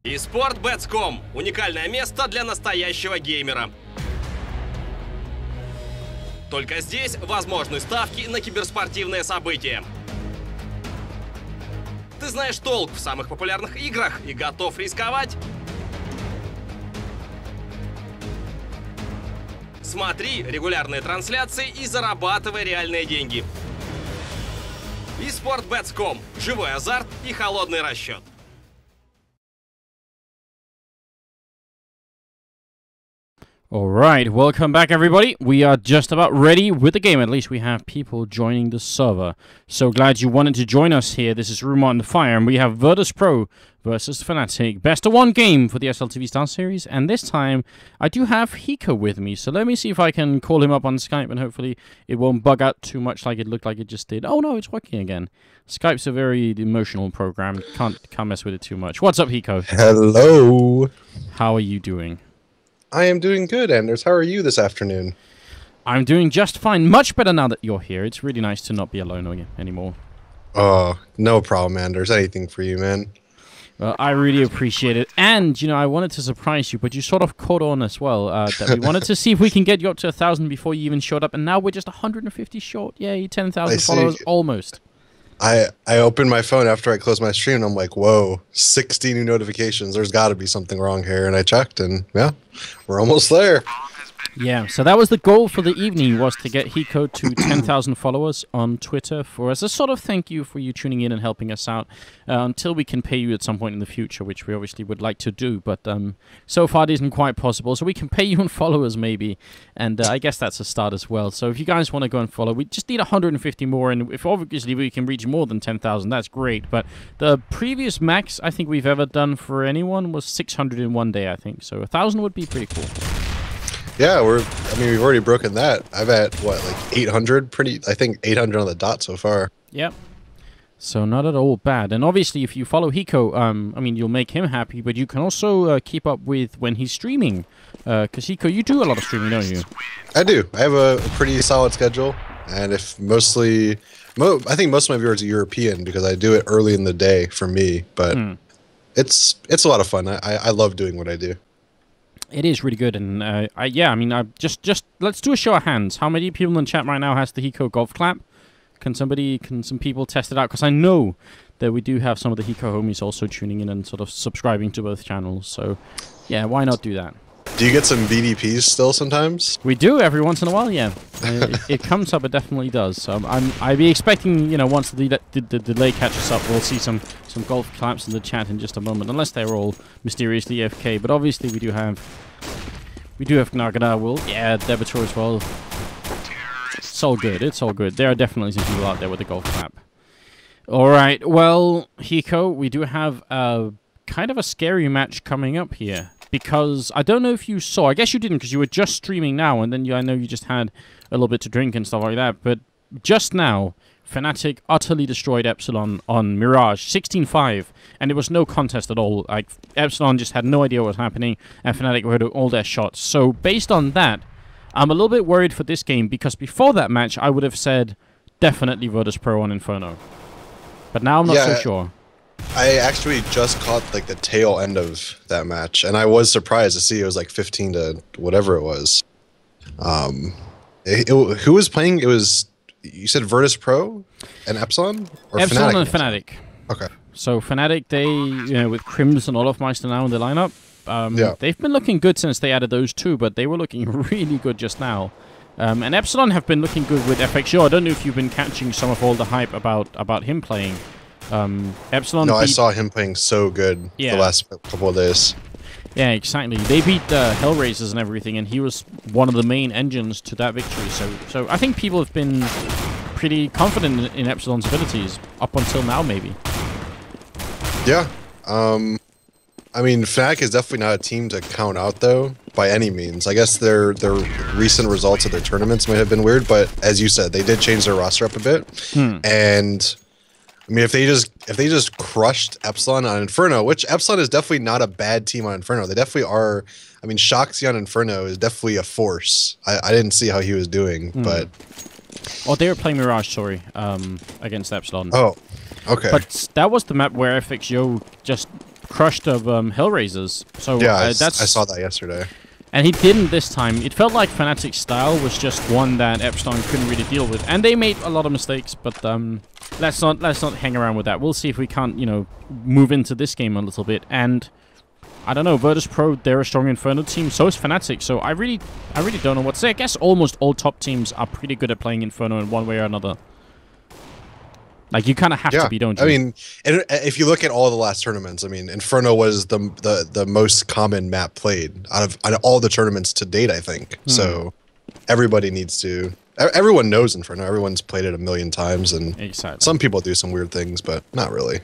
eSports.com – уникальное место для настоящего геймера. Только здесь возможны ставки на киберспортивные события. Ты знаешь толк в самых популярных играх и готов рисковать? Смотри регулярные трансляции и зарабатывай реальные деньги. eSports.com – живой азарт и холодный расчет. Alright, welcome back everybody. We are just about ready with the game. At least we have people joining the server. So glad you wanted to join us here. This is Rumor on the Fire, and we have Virtus.Pro versus Fanatic. Best of one game for the SLTV Starseries, and this time I do have Hiko with me. So let me see if I can call him up on Skype, and hopefully it won't bug out too much like it looked like it just did. Oh no, it's working again. Skype's a very emotional program. Can't mess with it too much. What's up, Hiko? Hello. How are you doing? I am doing good, Anders. How are you this afternoon? I'm doing just fine. Much better now that you're here. It's really nice to not be alone anymore. Oh, no problem, Anders. Anything for you, man. Well, I really appreciate it. And, you know, I wanted to surprise you, but you sort of caught on as well. That we wanted to see if we can get you up to 1,000 before you even showed up. And now we're just 150 short. Yay, 10,000 followers almost. I opened my phone after I closed my stream, and I'm like, whoa, 60 new notifications. There's got to be something wrong here. And I checked, and yeah, we're almost there. Yeah, so that was the goal for the evening, was to get Hiko to 10,000 followers on Twitter as a sort of thank you for you tuning in and helping us out until we can pay you at some point in the future, which we obviously would like to do, but so far it isn't quite possible. So we can pay you in followers maybe, and I guess that's a start as well. So if you guys want to go and follow, we just need 150 more, and if obviously we can reach more than 10,000, that's great. But the previous max I think we've ever done for anyone was 600 in one day, I think. So 1,000 would be pretty cool. Yeah, we've already broken that. I've had, what, like 800? I think 800 on the dot so far. Yep. So not at all bad. And obviously, if you follow Hiko, I mean, you'll make him happy, but you can also keep up with when he's streaming. Because Hiko, you do a lot of streaming, don't you? I do. I have a pretty solid schedule. And if mostly... I think most of my viewers are European because I do it early in the day for me. But it's a lot of fun. I love doing what I do. It is really good, and yeah, I mean, just let's do a show of hands. How many people in the chat right now has the Hiko golf clap? Can some people test it out? Because I know that we do have some of the Hiko homies also tuning in and sort of subscribing to both channels. So, yeah, why not do that? Do you get some BDPs still sometimes? We do every once in a while, yeah. It comes up, it definitely does. So I'd be expecting, you know, once the delay catches up, we'll see some golf claps in the chat in just a moment, unless they're all mysteriously AFK. But obviously we do have Gnagana, yeah, Debitor as well. It's all good, it's all good. There are definitely some people out there with the golf clap. Alright, well, Hiko, we do have kind of a scary match coming up here. Because I don't know if you saw, I guess you didn't because you were just streaming now, and then I know you just had a little bit to drink and stuff like that, but just now, Fanatic utterly destroyed Epsilon on Mirage, 16-5, and it was no contest at all. Like, Epsilon just had no idea what was happening, and Fanatic were hitting all their shots. So, based on that, I'm a little bit worried for this game, because before that match, I would have said, definitely Virtus.Pro on Inferno. But now I'm not so sure. I actually just caught like the tail end of that match, and I was surprised to see it was like 15 to whatever it was. Who was playing? It was, you said Virtus.Pro and Epsilon, or Epsilon Fnatic? And Fanatic. Okay. So Fanatic, they, you know, with Crims and Olofmeister now in the lineup, they've been looking good since they added those two, but they were looking really good just now. And Epsilon have been looking good with FXO. I don't know if you've been catching some of all the hype about him playing. Epsilon. No, I saw him playing so good the last couple of days. Yeah, exactly. They beat Hellraisers and everything, and he was one of the main engines to that victory. So I think people have been pretty confident in Epsilon's abilities up until now, maybe. Yeah. I mean, Fnatic is definitely not a team to count out, though, by any means. I guess their recent results of their tournaments might have been weird, but as you said, they did change their roster up a bit, and. I mean, if they just crushed Epsilon on Inferno, which Epsilon is definitely not a bad team on Inferno. They definitely are. I mean, Shoxy on Inferno is definitely a force. I didn't see how he was doing, but... Oh, they were playing Mirage, sorry, against Epsilon. Oh, okay. But that was the map where FXO just crushed of Hellraisers. So Yeah, I that's saw that yesterday. And he didn't this time. It felt like Fanatic's style was just one that Epstein couldn't really deal with, and they made a lot of mistakes. But let's not hang around with that. We'll see if we can't, you know, move into this game a little bit. And I don't know, Virtus.Pro, they're a strong Inferno team. So is Fanatic. So I really don't know what to say. I guess almost all top teams are pretty good at playing Inferno in one way or another. Like, you kind of have to be, don't you? I mean, if you look at all the last tournaments, I mean, Inferno was the most common map played out of all the tournaments to date, I think. So everybody needs to... Everyone knows Inferno. Everyone's played it a million times, and some people do some weird things, but not really.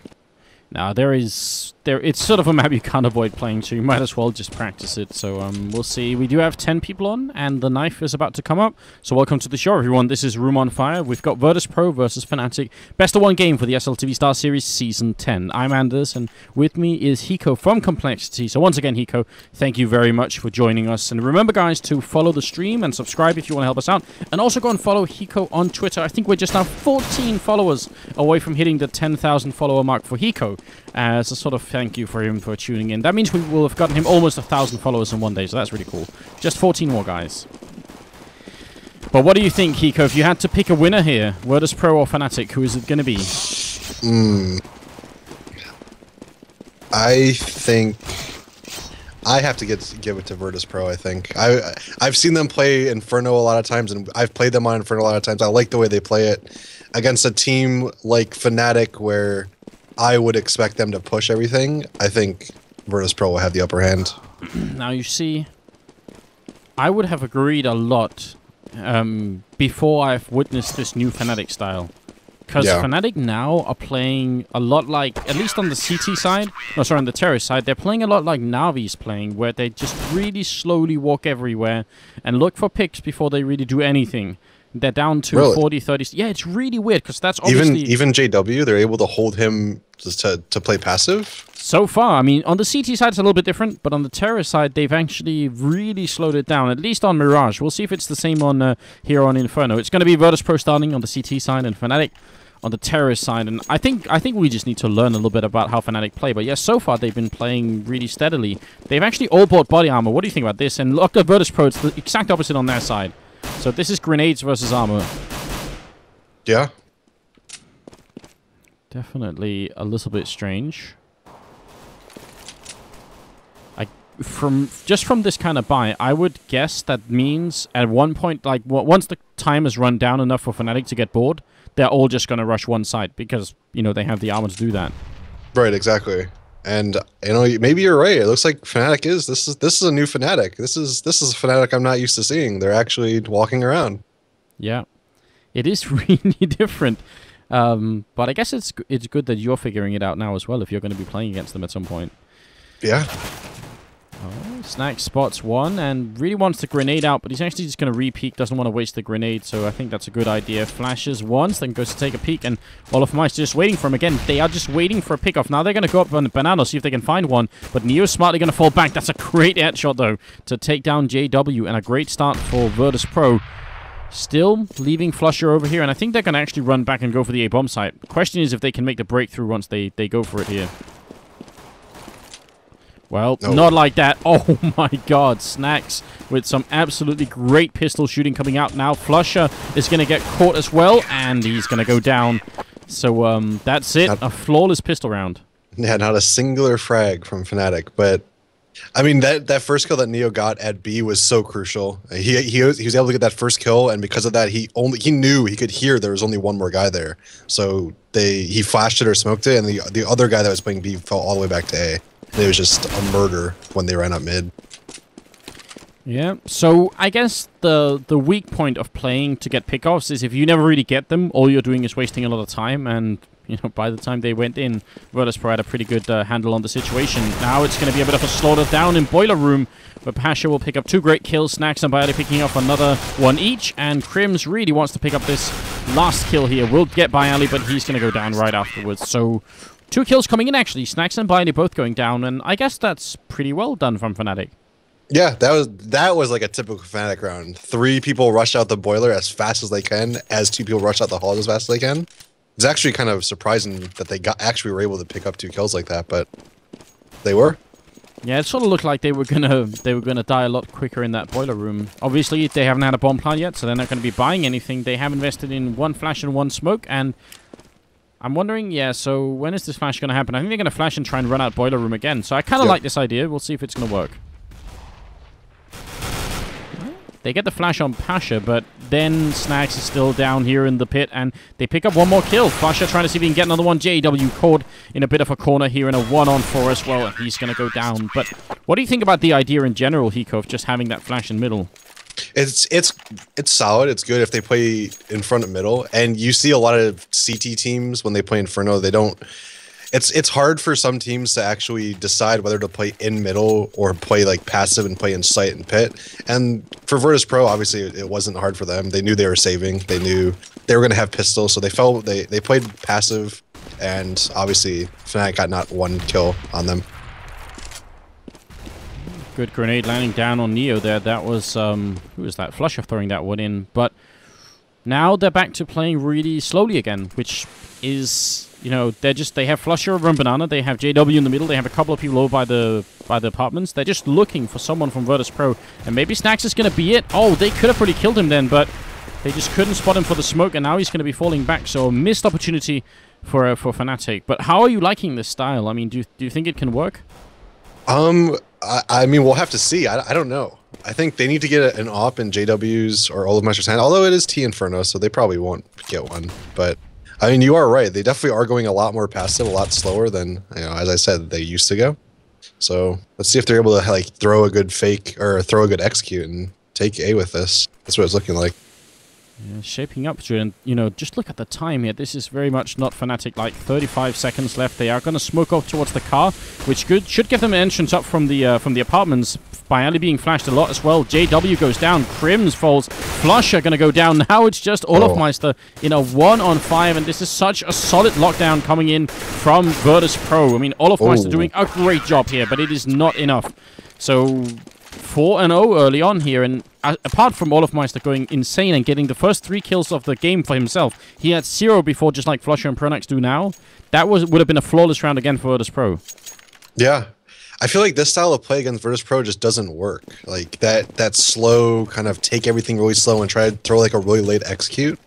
Now, it's sort of a map you can't avoid playing, so you might as well just practice it. So we'll see. We do have 10 people on, and the knife is about to come up. So welcome to the show, everyone. This is Room on Fire. We've got Virtus.Pro versus Fanatic. Best of one game for the SLTV Star Series Season 10. I'm Anders, and with me is Hiko from Complexity. So once again, Hiko, thank you very much for joining us. And remember, guys, to follow the stream and subscribe if you want to help us out. And also go and follow Hiko on Twitter. I think we're just now 14 followers away from hitting the 10,000 follower mark for Hiko. As a sort of thank you for him for tuning in. That means we will have gotten him almost 1,000 followers in one day, so that's really cool. Just 14 more, guys. But what do you think, Hiko? If you had to pick a winner here, Virtus.Pro or Fanatic, who is it going to be? I think I have to give it to Virtus.Pro, I think. I've seen them play Inferno a lot of times, and I've played them on Inferno a lot of times. I like the way they play it against a team like Fnatic, where I would expect them to push everything. I think Virtus.Pro will have the upper hand. Now, you see, I would have agreed a lot before I've witnessed this new Fanatic style. Because Fanatic now are playing a lot like, at least on the CT side, no, sorry, on the terrorist side, they're playing a lot like Navi's playing, where they just really slowly walk everywhere and look for picks before they really do anything. They're down to 40, 30. Yeah, it's really weird, because that's obviously... Even JW, they're able to hold him just to play passive? So far, I mean, on the CT side, it's a little bit different, but on the terrorist side, they've actually really slowed it down, at least on Mirage. We'll see if it's the same on here on Inferno. It's going to be Virtus.Pro starting on the CT side and Fnatic on the terrorist side, and I think we just need to learn a little bit about how Fnatic play. But yes, so far they've been playing really steadily. They've actually all bought body armor. What do you think about this? And look at Virtus.Pro, it's the exact opposite on their side. So this is grenades versus armor. Yeah. Definitely a little bit strange. From this kind of buy, I would guess that means at one point, like once the time has run down enough for Fnatic to get bored, they're all just going to rush one side because, you know, they have the armor to do that. Right, exactly. And, you know, maybe you're right. It looks like Fnatic is. This is a new Fnatic. This is a Fnatic I'm not used to seeing. They're actually walking around. Yeah. It is really different. But I guess it's good that you're figuring it out now as well if you're going to be playing against them at some point. Yeah. Oh, Snack spots one and really wants the grenade out, but he's actually just going to re-peek, doesn't want to waste the grenade, so I think that's a good idea. Flashes once, then goes to take a peek, and all of Mice just waiting for him again. They are just waiting for a pick-off. Now they're going to go up on the banana, see if they can find one, but Neo's smartly going to fall back. That's a great headshot, though, to take down JW, and a great start for Virtus.Pro. Still leaving Flusher over here, and I think they're going to actually run back and go for the A-bomb site. The question is if they can make the breakthrough once they go for it here. Well, not like that. Oh my god, Snacks with some absolutely great pistol shooting coming out now. Flusher is going to get caught as well, and he's going to go down. So that's it, a flawless pistol round. Yeah, not a singular frag from Fnatic, but I mean that first kill that Neo got at B was so crucial. He was able to get that first kill, and because of that, he knew he could hear there was only one more guy there. So he flashed it or smoked it, and the other guy that was playing B fell all the way back to A. It was just a murder when they ran up mid. Yeah, so I guess the weak point of playing to get pickoffs is if you never really get them, all you're doing is wasting a lot of time, and you know, by the time they went in, Virtus.Pro had a pretty good handle on the situation. Now it's going to be a bit of a slaughter down in Boiler Room, but Pasha will pick up 2 great kills. Snacks and Bialli picking up another one each, and Crims really wants to pick up this last kill here. Will get Bialli, but he's going to go down right afterwards. So 2 kills coming in, actually. Snacks and Bialli both going down, and I guess that's pretty well done from Fnatic. Yeah, that was like a typical Fnatic round. 3 people rush out the boiler as fast as they can, as 2 people rush out the hall as fast as they can. It's actually kind of surprising that they actually were able to pick up 2 kills like that, but They were? Yeah, it sort of looked like they were gonna die a lot quicker in that boiler room. Obviously, they haven't had a bomb plant yet, so they're not going to be buying anything. They have invested in 1 flash and 1 smoke, and I'm wondering, yeah, so when is this flash going to happen? I think they're going to flash and try and run out boiler room again. So I kind of like this idea. We'll see if it's going to work. They get the flash on Pasha, but then Snags is still down here in the pit, and they pick up 1 more kill. Pasha trying to see if he can get another one. JW caught in a bit of a corner here in a 1-on-4 as well, and he's going to go down. But what do you think about the idea in general, Hiko, of just having that flash in middle? It's solid. It's good if they play in front of middle, and you see a lot of CT teams when they play Inferno. They don't. It's hard for some teams to actually decide whether to play in middle or play like passive and play in sight and pit. And for Virtus.Pro, obviously it wasn't hard for them. They knew they were saving. They knew they were going to have pistols, so they played passive, and obviously Fnatic got not 1 kill on them. Good grenade landing down on Neo there. That was who was that? Flusher throwing that one in, but now they're back to playing really slowly again, which is, you know, they have Flusher over and Banana, they have JW in the middle, they have a couple of people over by the apartments. They're just looking for someone from Virtus.Pro, and maybe Snax is going to be it. Oh, they could have pretty killed him then, but they just couldn't spot him for the smoke, and now he's going to be falling back. So a missed opportunity for Fanatic. But how are you liking this style? I mean, do you think it can work? I mean, we'll have to see. I don't know. I think they need to get an AWP in JW's or Olofmeister's hand, although it is T Inferno, so they probably won't get one. But I mean, you are right. They definitely are going a lot more passive, a lot slower than, you know, as I said, they used to go. So let's see if they're able to like throw a good fake or throw a good execute and take A with this. That's what it's looking like. Yeah, shaping up to it, and you know, just look at the time here. This is very much not Fnatic. Like 35 seconds left. They are going to smoke off towards the car, which should give them an entrance up from the apartments. Bialy being flashed a lot as well. JW goes down. Crims falls. Flush are going to go down. Now it's just Olofmeister in a 1-on-5, and this is such a solid lockdown coming in from Virtus.Pro. I mean, Olofmeister doing a great job here, but it is not enough. So 4-0 early on here, and apart from Olofmeister going insane and getting the first 3 kills of the game for himself, he had 0 before, just like Flusher and Pronax do now. That would have been a flawless round again for Virtus.Pro. Yeah. I feel like this style of play against Virtus.Pro just doesn't work. Like that slow kind of take everything really slow and try to throw like a really late execute.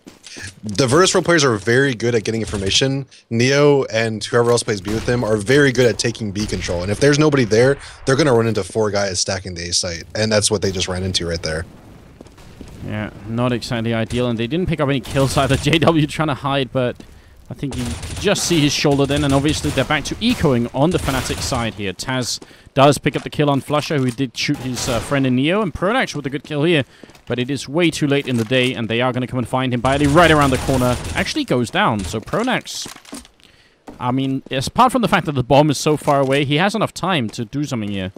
The Virtus.Pro players are very good at getting information. Neo and whoever else plays B with them are very good at taking B control. And if there's nobody there, they're going to run into 4 guys stacking the A site. And that's what they just ran into right there. Yeah, not exactly ideal. And they didn't pick up any kills either. JW trying to hide, but I think you just see his shoulder then. And obviously they're back to ecoing on the Fnatic side here. Taz does pick up the kill on Flusher, who did shoot his friend in Neo. And Pronax with a good kill here. But it is way too late in the day, and they are going to come and find him. Bialy right around the corner actually goes down. So Pronax, I mean, apart from the fact that the bomb is so far away, he has enough time to do something here.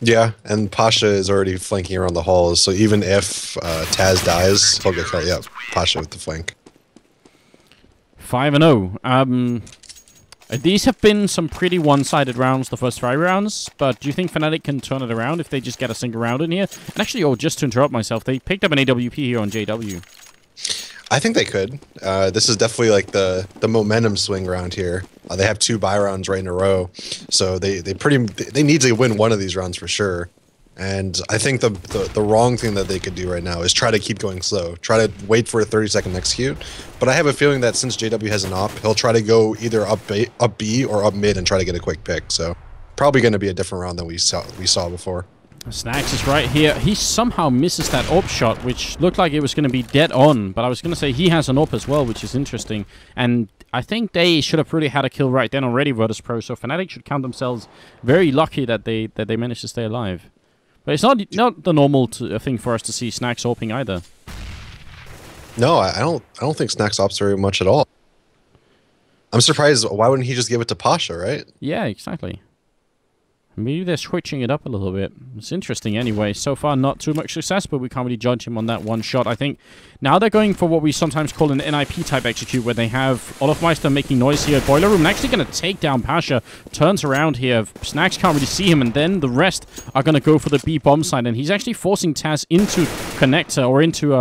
Yeah, and Pasha is already flanking around the halls, so even if Taz dies, he'll get killed. Yeah, Pasha with the flank. 5-0. These have been some pretty one-sided rounds, the first 5 rounds, but do you think Fnatic can turn it around if they just get a single round in here? And actually, oh, just to interrupt myself, they picked up an AWP here on JW. I think they could. This is definitely like the momentum swing round here. They have 2 buy rounds right in a row, so they need to win one of these rounds for sure. And I think the wrong thing that they could do right now is try to keep going slow. Try to wait for a 30-second execute. But I have a feeling that since JW has an op, he'll try to go either up B or up mid and try to get a quick pick. So probably going to be a different round than we saw before. Snax is right here. He somehow misses that AWP shot, which looked like it was going to be dead on. But I was going to say he has an AWP as well, which is interesting. And I think they should have really had a kill right then already, Virtus.Pro. So Fnatic should count themselves very lucky that they managed to stay alive. But it's not the normal thing for us to see Snax AWPing either. No, I don't think Snax AWPs very much at all. I'm surprised. Why wouldn't he just give it to Pasha, right? Yeah, exactly. Maybe they're switching it up a little bit. It's interesting anyway. So far, not too much success, but we can't really judge him on that one shot. I think now they're going for what we sometimes call an NIP type execute, where they have Olofmeister making noise here at Boiler Room and actually going to take down Pasha. Turns around here. Snax can't really see him, and then the rest are going to go for the B bomb side, and he's actually forcing Taz into connector or into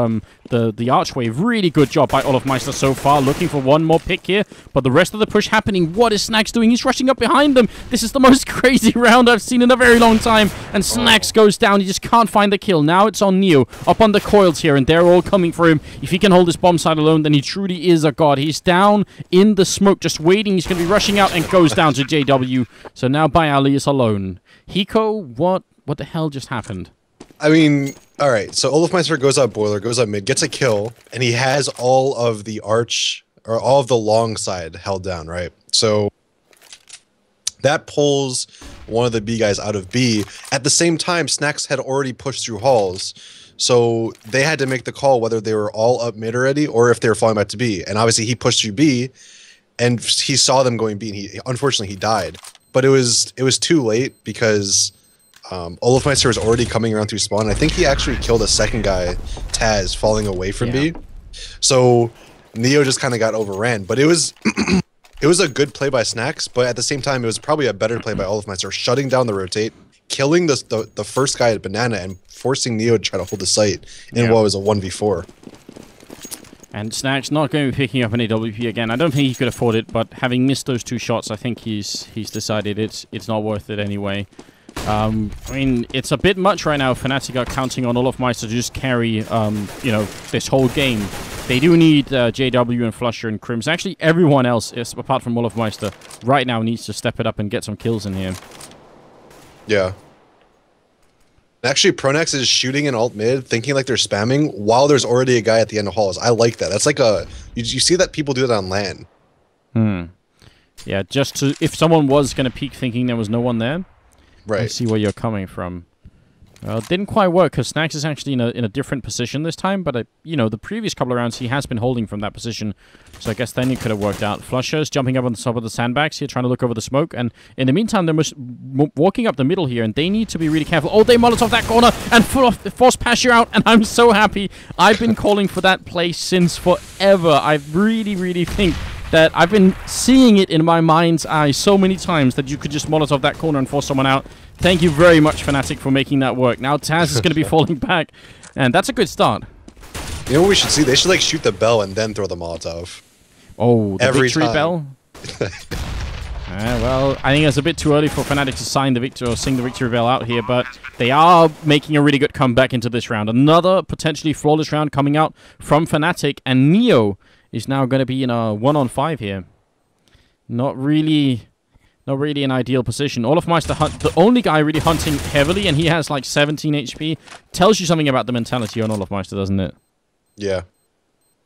the archway. Really good job by Olofmeister so far, looking for one more pick here, but the rest of the push happening. What is Snax doing? He's rushing up behind them. This is the most crazy round I've seen in a very long time, and Snax goes down. He just can't find the kill. Now it's on Neo, up on the coils here, and they're all coming for him. If he can hold this bomb side alone, then he truly is a god. He's down in the smoke, just waiting. He's going to be rushing out and goes down to JW. So now Bayali is alone. Hiko, what the hell just happened? I mean, all right, so Olofmeister goes out boiler, goes out mid, gets a kill, and he has all of the arch, or all of the long side held down, right? So that pulls one of the B guys out of B. At the same time, Snax had already pushed through halls, so they had to make the call whether they were all up mid already or if they were falling back to B. And obviously he pushed through B, and he saw them going B, and unfortunately he died. But it was too late because Olofmeister was already coming around through spawn. I think he actually killed a second guy, Taz, falling away from B. So Neo just kind of got overran. But it was it was a good play by Snax, but at the same time, it was probably a better play by Olofmeister, shutting down the rotate, killing the first guy at Banana, and forcing Neo to try to hold the site in what was a 1v4. And Snax not going to be picking up an AWP again. I don't think he could afford it, but having missed those 2 shots, I think he's decided it's not worth it anyway. I mean, it's a bit much right now. Fnatic are counting on Olofmeister to just carry, you know, this whole game. They do need JW and Flusher and Crims. Actually, everyone else, apart from Olofmeister, right now needs to step it up and get some kills in here. Yeah. Actually, Pronax is shooting in alt mid, thinking like they're spamming, while there's already a guy at the end of halls. I like that. That's like a... You see that people do that on LAN. Yeah, just to... If someone was going to peek thinking there was no one there... Right. I see where you're coming from. Well, it didn't quite work because Snax is actually in a different position this time, but you know, the previous couple of rounds he has been holding from that position, so I guess then it could have worked out. Flusher's jumping up on the top of the sandbags here, trying to look over the smoke, and in the meantime, they're walking up the middle here, and they need to be really careful. Oh, they Molotov that corner and force Pasher out, and I'm so happy. I've been calling for that play since forever. I really, really think that I've been seeing it in my mind's eye so many times that you could just Molotov that corner and force someone out. Thank you very much, Fnatic, for making that work. Now Taz is going to be falling back, and that's a good start. You know what we should see? They should like shoot the bell and then throw the Molotov. Oh, the Every victory time. bell? Well, I think it's a bit too early for Fnatic to sign the victory or sing the victory bell out here, but they are making a really good comeback into this round. Another potentially flawless round coming out from Fnatic, and Neo is now going to be in a 1-on-5 here. Not really an ideal position. Olofmeister, the only guy really hunting heavily, and he has like 17 HP. Tells you something about the mentality on Olofmeister, doesn't it? Yeah.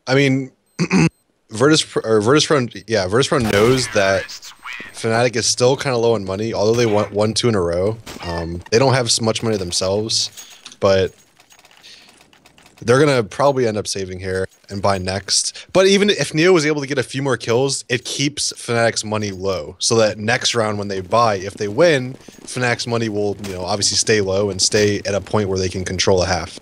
I mean, Virtus.Pro knows that Fnatic is still kind of low on money, although they won 1-2 in a row. They don't have so much money themselves, but they're going to probably end up saving here and buy next. But even if Neo was able to get a few more kills, it keeps Fnatic's money low. So that next round when they buy, if they win, Fnatic's money will, you know, obviously stay low and stay at a point where they can control a half.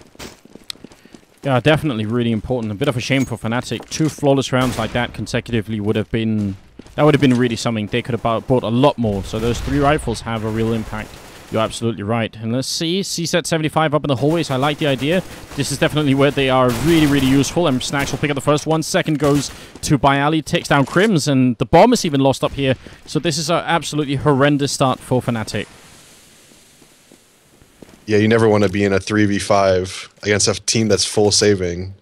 Yeah, definitely really important. A bit of a shame for Fnatic. 2 flawless rounds like that consecutively would have been... That would have been really something. They could have bought a lot more. So those 3 rifles have a real impact. You're absolutely right. And let's see. CSET 75 up in the hallways. I like the idea. This is definitely where they are really, really useful. And Snax will pick up the first one. Second goes to Bayali. Takes down Crims. And the bomb is even lost up here. So this is an absolutely horrendous start for Fnatic. Yeah, you never want to be in a 3v5 against a team that's full saving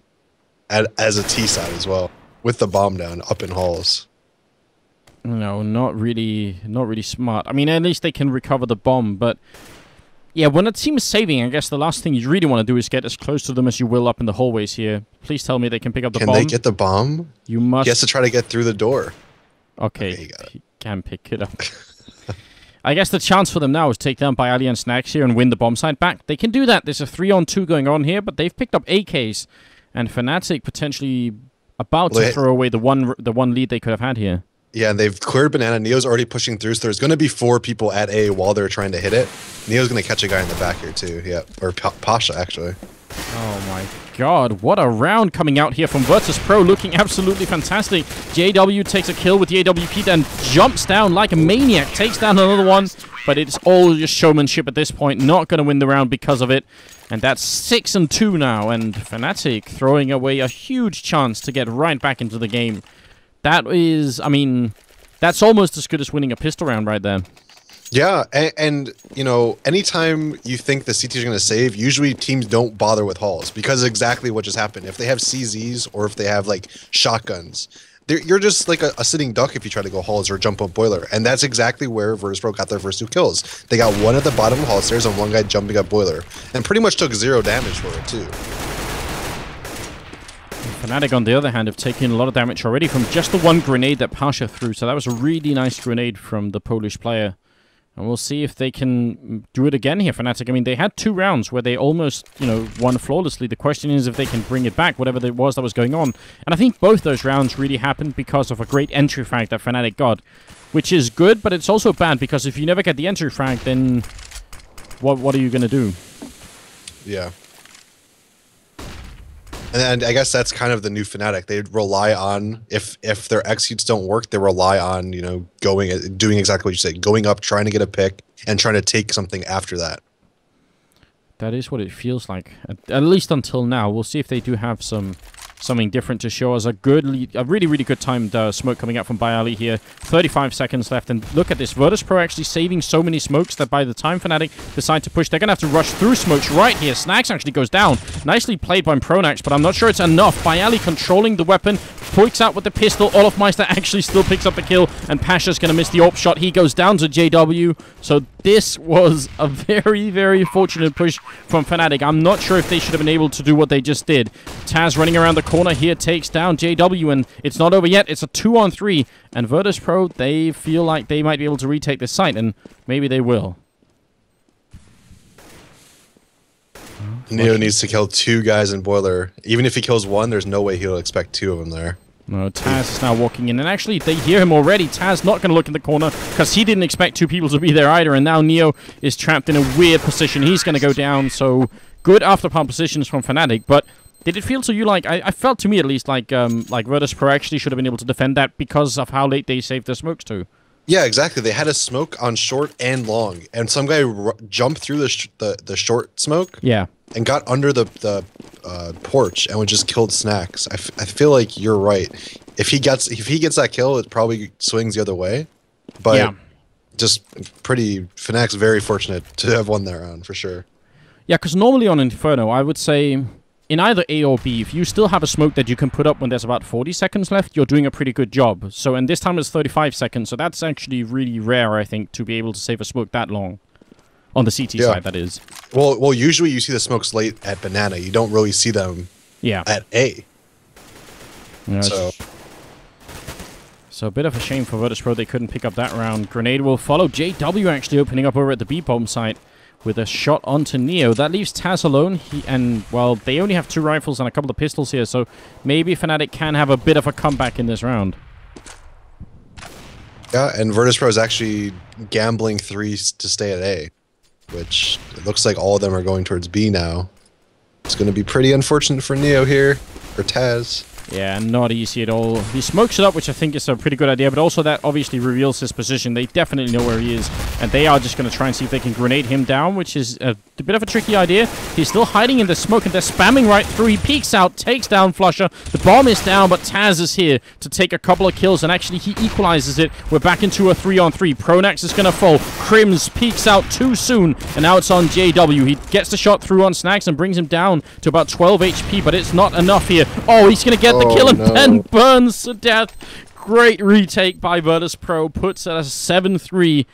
as a T side as well. With the bomb down up in halls. No, not really smart. I mean, at least they can recover the bomb, but yeah, when a team is saving, I guess the last thing you really want to do is get as close to them as you will up in the hallways here. Please tell me they can pick up the bomb. Can they get the bomb? You must. He has to try to get through the door. Okay, he can pick it up. I guess the chance for them now is take down Bayali and Snax here and win the bomb site back. They can do that. There's a 3-on-2 going on here, but they've picked up AKs, and Fnatic potentially about to throw away the one lead they could have had here. Yeah, and they've cleared Banana. Neo's already pushing through, so there's going to be 4 people at A while they're trying to hit it. Neo's going to catch a guy in the back here, too. Yeah, or Pasha, actually. Oh, my God. What a round coming out here from Virtus.Pro, looking absolutely fantastic. JW takes a kill with the AWP, then jumps down like a maniac, takes down another one, but it's all just showmanship at this point. Not going to win the round because of it. And that's 6-2 now, and Fnatic throwing away a huge chance to get right back into the game. That is, I mean, that's almost as good as winning a pistol round right there. Yeah, and you know, anytime you think the CTs are going to save, usually teams don't bother with halls because exactly what just happened. If they have CZs or if they have like shotguns, you're just like a sitting duck if you try to go halls or jump up boiler. And that's exactly where Virtus.Pro got their first 2 kills. They got one at the bottom of hall stairs and one guy jumping up boiler, and pretty much took 0 damage for it too. Fnatic, on the other hand, have taken a lot of damage already from just the one grenade that Pasha threw. So that was a really nice grenade from the Polish player. And we'll see if they can do it again here, Fnatic. I mean, they had 2 rounds where they almost, you know, won flawlessly. The question is if they can bring it back, whatever it was that was going on. And I think both those rounds really happened because of a great entry frag that Fnatic got, which is good, but it's also bad because if you never get the entry frag, then what are you going to do? Yeah. And I guess that's kind of the new Fnatic. They rely on, if their executes don't work, they rely on, you know, doing exactly what you said, going up, trying to get a pick, and trying to take something after that. That is what it feels like, at least until now. We'll see if they do have something different to show us. A really, really good timed smoke coming out from Bayali here. 35 seconds left, and look at this. Virtus.Pro actually saving so many smokes that by the time Fnatic decide to push, they're going to have to rush through smokes right here. Snax actually goes down. Nicely played by Pronax, but I'm not sure it's enough. Bayali controlling the weapon, pokes out with the pistol. Olofmeister actually still picks up the kill, and Pasha's going to miss the AWP shot. He goes down to JW, so this was a very, very fortunate push from Fnatic. I'm not sure if they should have been able to do what they just did. Taz running around the corner here takes down JW, and it's not over yet. It's a 2-on-3, and Virtus.Pro, they feel like they might be able to retake this site, and maybe they will. Neo needs to kill 2 guys in boiler. Even if he kills 1, there's no way he'll expect 2 of them there. No, Taz is now walking in, and actually they hear him already. Taz not going to look in the corner because he didn't expect 2 people to be there either, and now Neo is trapped in a weird position. He's going to go down, so good after pump positions from Fnatic, but did it feel to you like, I felt to me at least like Virtus.Pro actually should have been able to defend that because of how late they saved their smokes too? Yeah, exactly. They had a smoke on short and long, and some guy jumped through the short smoke. Yeah. And got under the porch and would just killed Snacks. I feel like you're right. If he gets that kill, it probably swings the other way. But yeah, just Fnatic's very fortunate to have won that round for sure. Yeah, because normally on Inferno, I would say in either A or B, if you still have a smoke that you can put up when there's about 40 seconds left, you're doing a pretty good job. So, and this time it's 35 seconds, so that's actually really rare, I think, to be able to save a smoke that long. On the CT side, that is. Well, usually you see the smokes late at Banana. You don't really see them at A. Yeah, so a bit of a shame for Virtus.Pro they couldn't pick up that round. Grenade will follow. JW actually opening up over at the B-bomb site with a shot onto Neo. That leaves Taz alone. Well, they only have 2 rifles and a couple of pistols here, so maybe Fnatic can have a bit of a comeback in this round. Yeah, and Virtus.Pro is actually gambling 3 to stay at A, which it looks like all of them are going towards B now. It's going to be pretty unfortunate for Neo here, or Taz. Yeah, not easy at all. He smokes it up, which I think is a pretty good idea, but also that obviously reveals his position. They definitely know where he is, and they are just going to try and see if they can grenade him down, which is a bit of a tricky idea. He's still hiding in the smoke, and they're spamming right through. He peeks out, takes down Flusher. The bomb is down, but Taz is here to take a couple of kills, and actually he equalizes it. We're back into a 3-on-3. Pronax is going to fall. Crims peeks out too soon, and now it's on JW. He gets the shot through on Snacks and brings him down to about 12 HP, but it's not enough here. Oh, he's going to get the kill and then burns to death. Great retake by Virtus.Pro. Puts it at a 7-3.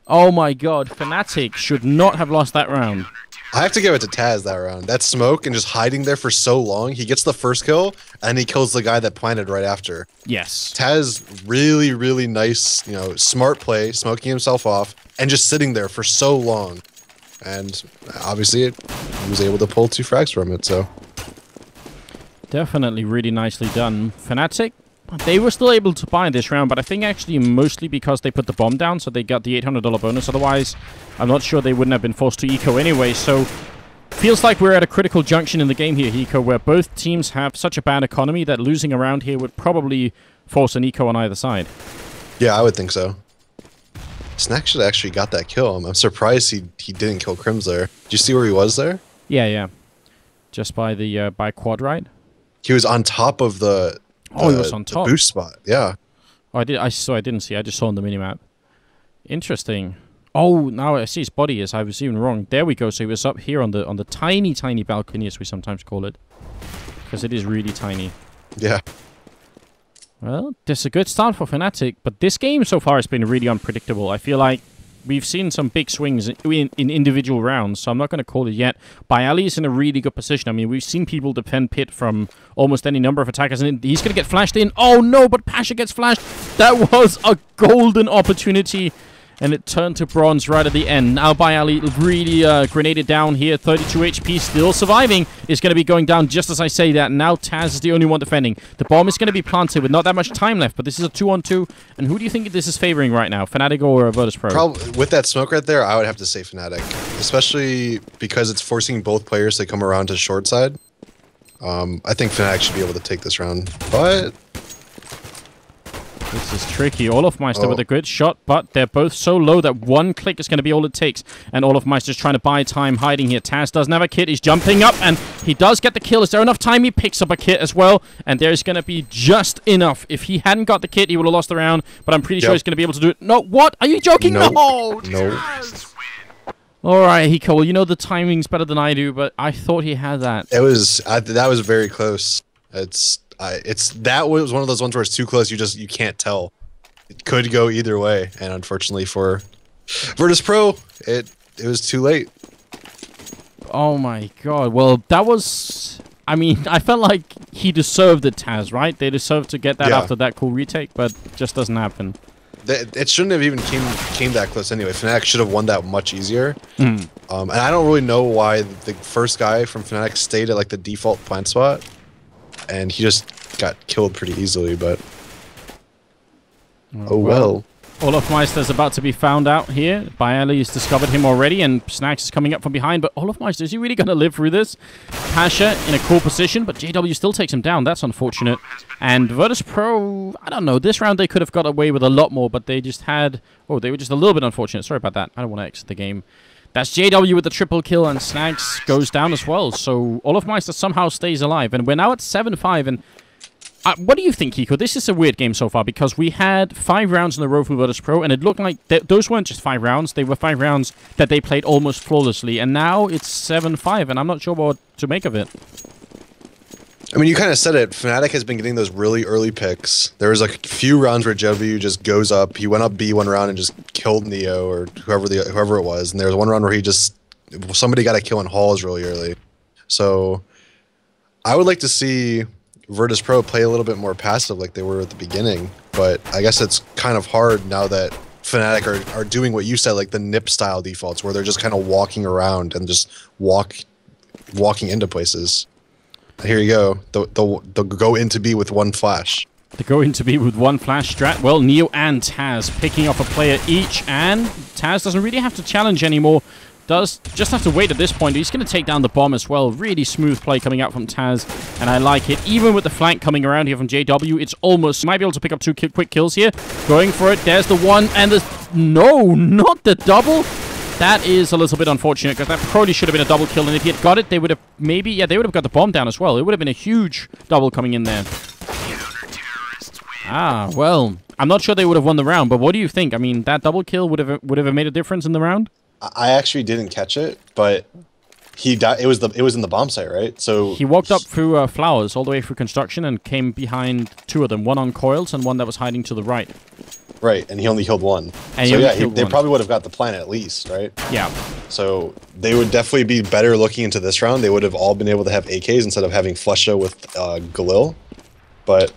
Oh my god, Fnatic should not have lost that round. I have to give it to Taz that round. That smoke and just hiding there for so long. He gets the first kill, and he kills the guy that planted right after. Yes. Taz, really, really nice, you know, smart play, smoking himself off, and just sitting there for so long. And obviously, he was able to pull 2 frags from it, so... Definitely really nicely done. Fnatic, they were still able to buy this round, but I think actually mostly because they put the bomb down, so they got the $800 bonus. Otherwise, I'm not sure they wouldn't have been forced to eco anyway. So, feels like we're at a critical junction in the game here, Eco, where both teams have such a bad economy that losing a round here would probably force an eco on either side. Yeah, I would think so. Snack should have actually got that kill. I'm surprised he didn't kill Crims there. Did you see where he was there? Yeah, yeah. Just by the by quad, right? He was on top of the. Oh, he was on top. Boost spot. Yeah. Oh, I didn't see. I just saw on the minimap. Interesting. Oh, now I see his body is. I was even wrong. There we go. So he was up here on the tiny, tiny balcony, as we sometimes call it, because it is really tiny. Yeah. Well, this is a good start for Fnatic, but this game so far has been really unpredictable. I feel like we've seen some big swings in individual rounds, so I'm not going to call it yet. Bayali is in a really good position. I mean, we've seen people defend Pit from almost any number of attackers, and he's going to get flashed in. Oh, no, but Pasha gets flashed. That was a golden opportunity, and it turned to bronze right at the end. Now Bayali really grenaded down here. 32 HP, still surviving. Is going to be going down just as I say that. Now Taz is the only one defending. The bomb is going to be planted with not that much time left, but this is a 2-on-2. And who do you think this is favoring right now? Fnatic or Virtus.Pro? Probably with that smoke right there, I would have to say Fnatic, especially because it's forcing both players to come around to short side. I think Fnatic should be able to take this round, but this is tricky. Olofmeister with a good shot, but they're both so low that one click is going to be all it takes. And Olofmeister's trying to buy time hiding here. Taz doesn't have a kit. He's jumping up, and he does get the kill. Is there enough time? He picks up a kit as well, and there's going to be just enough. If he hadn't got the kit, he would have lost the round, but I'm pretty sure he's going to be able to do it. No, what? Are you joking? No. No. All right, Hiko. Well, you know the timing's better than I do, but I thought he had that. It was that was very close. That was one of those ones where it's too close. You can't tell. It could go either way, and unfortunately for Virtus.Pro, it was too late. Oh my god. Well, that was. I mean, I felt like he deserved it, Taz. Right? They deserved to get that after that cool retake, but just doesn't happen. It shouldn't have even came that close anyway. Fnatic should have won that much easier. And I don't really know why the first guy from Fnatic stayed at like the default plant spot, and he just got killed pretty easily. But oh well. Olofmeister's about to be found out here. Bayali has discovered him already, and Snacks is coming up from behind. But Olofmeister, is he really going to live through this? Pasha in a cool position, but JW still takes him down. That's unfortunate. And Virtus.Pro, I don't know. This round they could have got away with a lot more, but they just had... Oh, they were just a little bit unfortunate. Sorry about that. I don't want to exit the game. That's JW with the triple kill, and Snags goes down as well. So Olofmeister somehow stays alive. And we're now at 7-5, and... what do you think, Hiko? This is a weird game so far because we had 5 rounds in a row for Virtus.Pro, and it looked like those weren't just 5 rounds. They were 5 rounds that they played almost flawlessly, and now it's 7-5, and I'm not sure what to make of it. I mean, you kind of said it. Fnatic has been getting those really early picks. There was like a few rounds where JW just goes up. He went up B one round and just killed Neo or whoever it was. And there was one round where somebody got a kill in halls really early. So I would like to see Virtus.Pro play a little bit more passive like they were at the beginning, but I guess it's kind of hard now that Fnatic are doing what you said, like the nip style defaults, where they're just kind of walking around and just walking into places. Here you go. They'll go into B with 1 flash. They go into B with 1 flash strat. Well, Neo and Taz picking off a player each, and Taz doesn't really have to challenge anymore. Does just have to wait at this point. He's going to take down the bomb as well. Really smooth play coming out from Taz, and I like it. Even with the flank coming around here from JW, it's almost... Might be able to pick up 2 quick kills here. Going for it. There's the 1, and the... No, not the double. That is a little bit unfortunate, because that probably should have been a double kill, and if he had got it, they would have maybe... Yeah, they would have got the bomb down as well. It would have been a huge double coming in there. Ah, well, I'm not sure they would have won the round, but what do you think? I mean, that double kill would have made a difference in the round? I actually didn't catch it, but he died. It was in the bomb site, right? So he walked up through flowers all the way through construction and came behind 2 of them, one on coils and one that was hiding to the right. Right, and he only killed 1. And so yeah, they probably would have got the planet at least, right? Yeah. So they would definitely be better looking into this round. They would have all been able to have AKs instead of having Flesha with Galil. But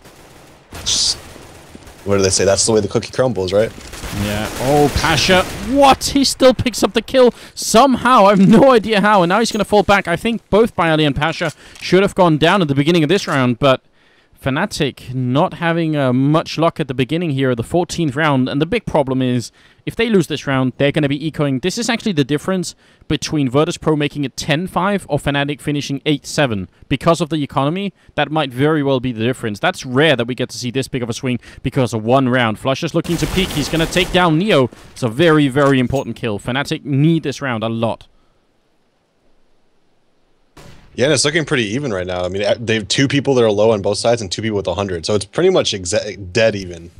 what do they say? That's the way the cookie crumbles, right? Yeah. Oh, Pasha. What? He still picks up the kill somehow. I have no idea how. And now he's going to fall back. I think both Bayali and Pasha should have gone down at the beginning of this round, but Fnatic not having much luck at the beginning here of the 14th round. And the big problem is, if they lose this round, they're going to be ecoing. This is actually the difference between Virtus.Pro making it 10-5 or Fnatic finishing 8-7. Because of the economy, that might very well be the difference. That's rare that we get to see this big of a swing because of 1 round. Flush is looking to peek. He's going to take down Neo. It's a very, very important kill. Fnatic need this round a lot. Yeah, and it's looking pretty even right now. I mean, they have 2 people that are low on both sides and 2 people with 100. So it's pretty much dead even in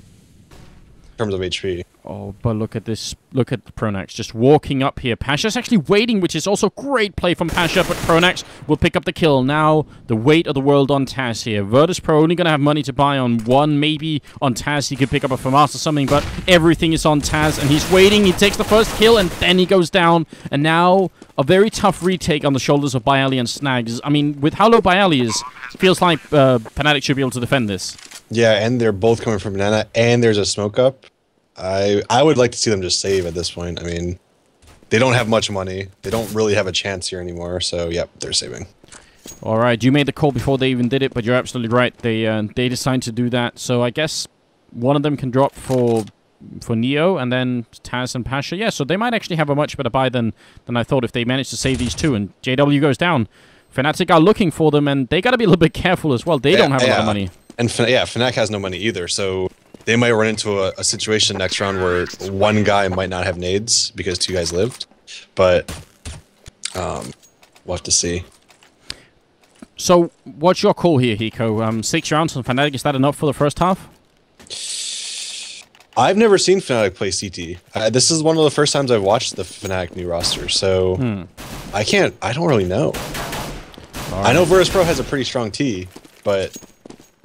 terms of HP. Oh, but look at this. Look at Pronax just walking up here. Pasha's actually waiting, which is also great play from Pasha, but Pronax will pick up the kill. Now, the weight of the world on Taz here. Virtus.Pro only going to have money to buy on one. Maybe on Taz he could pick up a FAMAS or something, but everything is on Taz, and he's waiting. He takes the first kill, and then he goes down. And now, a very tough retake on the shoulders of Byali and Snags. I mean, with how low Byali is, it feels like Fnatic should be able to defend this. Yeah, and they're both coming from Banana, and there's a smoke up. I would like to see them just save at this point. I mean, they don't have much money. They don't really have a chance here anymore. So, yep, they're saving. All right, you made the call before they even did it, but you're absolutely right. They decided to do that. So I guess one of them can drop for Neo, and then Taz and Pasha. Yeah, so they might actually have a much better buy than I thought if they managed to save these 2. And JW goes down. Fnatic are looking for them, and they got to be a little bit careful as well. They don't have a lot of money. And Fnatic has no money either, so they might run into a situation next round where one guy might not have nades because 2 guys lived. But we'll have to see. So, what's your call here, Hiko? 6 rounds on Fnatic, is that enough for the first half? I've never seen Fnatic play CT. This is one of the first times I've watched the Fnatic new roster, so I don't really know. Right. I know Virtus.Pro has a pretty strong T, but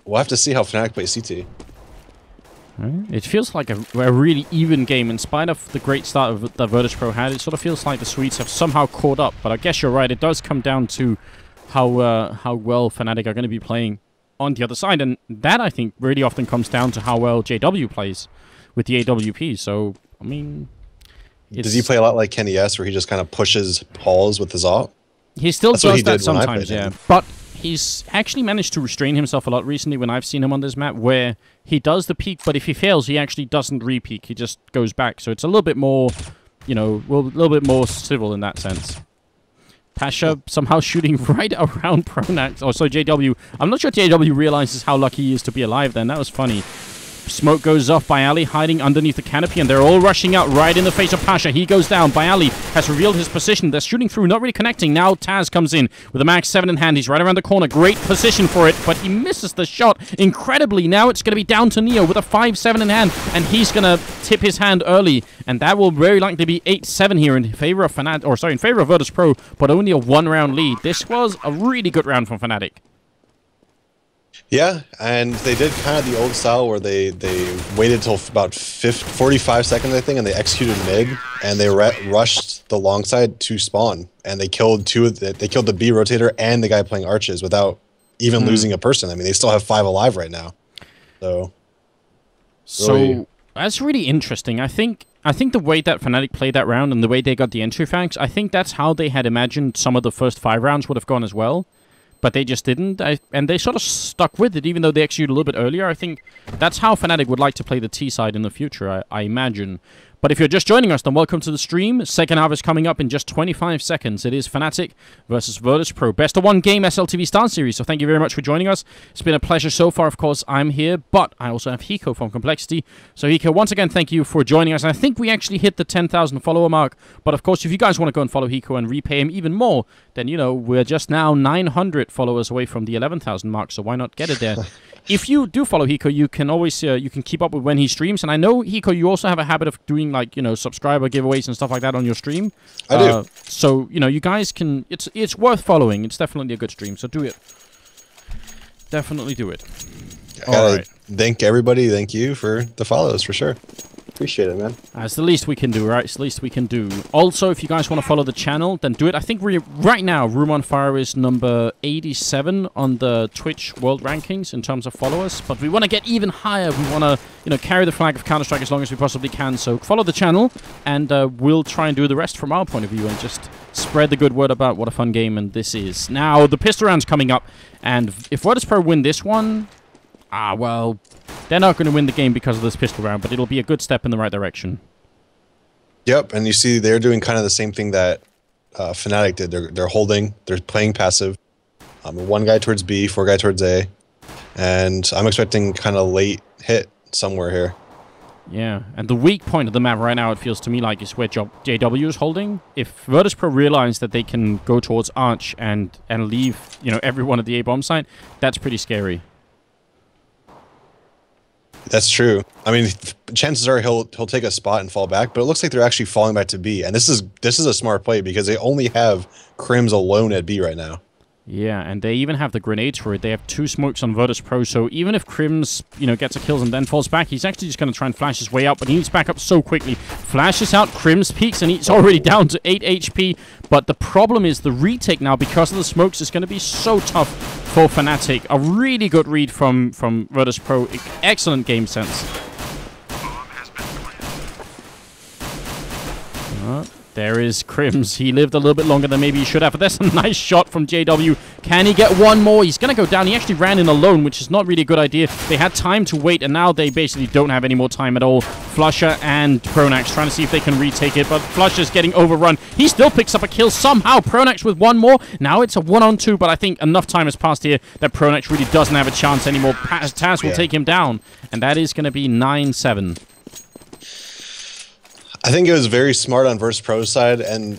we'll have to see how Fnatic plays CT. It feels like a really even game. In spite of the great start that Virtus.Pro had, it sort of feels like the Swedes have somehow caught up. But I guess you're right. It does come down to how well Fnatic are going to be playing on the other side. And that, I think, really often comes down to how well JW plays with the AWP. So, I mean... Does he play a lot like Kenny S, where he just kind of pushes halls with his ult? He still does that sometimes, yeah. But he's actually managed to restrain himself a lot recently when I've seen him on this map, where he does the peak, but if he fails, he actually doesn't re-peak. He just goes back. So it's a little bit more, you know, a little bit more civil in that sense. Pasha somehow shooting right around Pronax. Oh, so JW. I'm not sure JW realizes how lucky he is to be alive then. That was funny. Smoke goes off by Ali, hiding underneath the canopy, and they're all rushing out right in the face of Pasha. He goes down. Byali has revealed his position. They're shooting through, not really connecting. Now Taz comes in with a max 7 in hand. He's right around the corner. Great position for it, but he misses the shot incredibly. Now it's going to be down to Neo with a 5-7 in hand, and he's going to tip his hand early, and that will very likely be 8-7 here in favor of Fnatic, or sorry, in favor of Virtus.Pro, but only a 1-round lead. This was a really good round from Fnatic. Yeah, and they did kind of the old style where they waited till about 45 seconds, I think, and they executed mid, and they rushed the long side to spawn, and they killed they killed the B rotator and the guy playing arches without even losing a person. I mean, they still have 5 alive right now. So really, that's really interesting. I think the way that Fnatic played that round and the way they got the entry frags, I think that's how they had imagined some of the first 5 rounds would have gone as well. But they just didn't, and they sort of stuck with it, even though they executed a little bit earlier. I think that's how Fnatic would like to play the T side in the future, I imagine. But if you're just joining us, then welcome to the stream. Second half is coming up in just 25 seconds. It is Fnatic versus Virtus.Pro. Best of 1 game SLTV Starseries, so thank you very much for joining us. It's been a pleasure so far. Of course, I'm here, but I also have Hiko from Complexity. So Hiko, once again, thank you for joining us. And I think we actually hit the 10,000 follower mark. But of course, if you guys want to go and follow Hiko and repay him even more, then, you know, we're just now 900 followers away from the 11,000 mark, so why not get it there? If you do follow Hiko, you can always you can keep up with when he streams. And I know, Hiko, you also have a habit of doing, like, you know, subscriber giveaways and stuff like that on your stream. I do. So, you know, you guys can... It's worth following. It's definitely a good stream, so do it. Definitely do it. All right. Thank everybody. Thank you for the follows, for sure. Appreciate it, man. That's the least we can do, right? It's the least we can do. Also, if you guys want to follow the channel, then do it. I think right now, Room on Fire is number 87 on the Twitch World Rankings in terms of followers. But we want to get even higher. We want to, you know, carry the flag of Counter-Strike as long as we possibly can. So follow the channel, and we'll try and do the rest from our point of view and just spread the good word about what a fun game and this is. Now, the pistol round's coming up, and if Virtus.Pro win this one, well, they're not going to win the game because of this pistol round, but it'll be a good step in the right direction. Yep, and you see they're doing kind of the same thing that Fnatic did. They're holding, they're playing passive. 1 guy towards B, 4 guy towards A, and I'm expecting kind of late hit somewhere here. Yeah, and the weak point of the map right now, it feels to me like, is where JW is holding. If Virtus.Pro realize that they can go towards Arch and leave, you know, everyone at the A-bomb site, that's pretty scary. That's true. I mean, chances are he'll take a spot and fall back, but it looks like they're actually falling back to B. And this is a smart play because they only have Crims alone at B right now. Yeah, and they even have the grenades for it. They have 2 smokes on Virtus.Pro, so even if Crims, you know, gets a kill and then falls back, he's actually just going to try and flash his way out, but he needs back up so quickly. Flashes out, Crims peaks, and he's already down to 8 HP. But the problem is the retake now, because of the smokes, is going to be so tough for Fnatic. A really good read from Virtus.Pro. Excellent game sense. There is Crims. He lived a little bit longer than maybe he should have, but that's a nice shot from JW. Can he get one more? He's going to go down. He actually ran in alone, which is not really a good idea. They had time to wait, and now they basically don't have any more time at all. Flusher and Pronax trying to see if they can retake it, but Flusher's getting overrun. He still picks up a kill somehow. Pronax with one more. Now it's a 1-on-2, but I think enough time has passed here that Pronax really doesn't have a chance anymore. Taz will take him down, and that is going to be 9-7. I think it was very smart on Virtus.Pro's side, and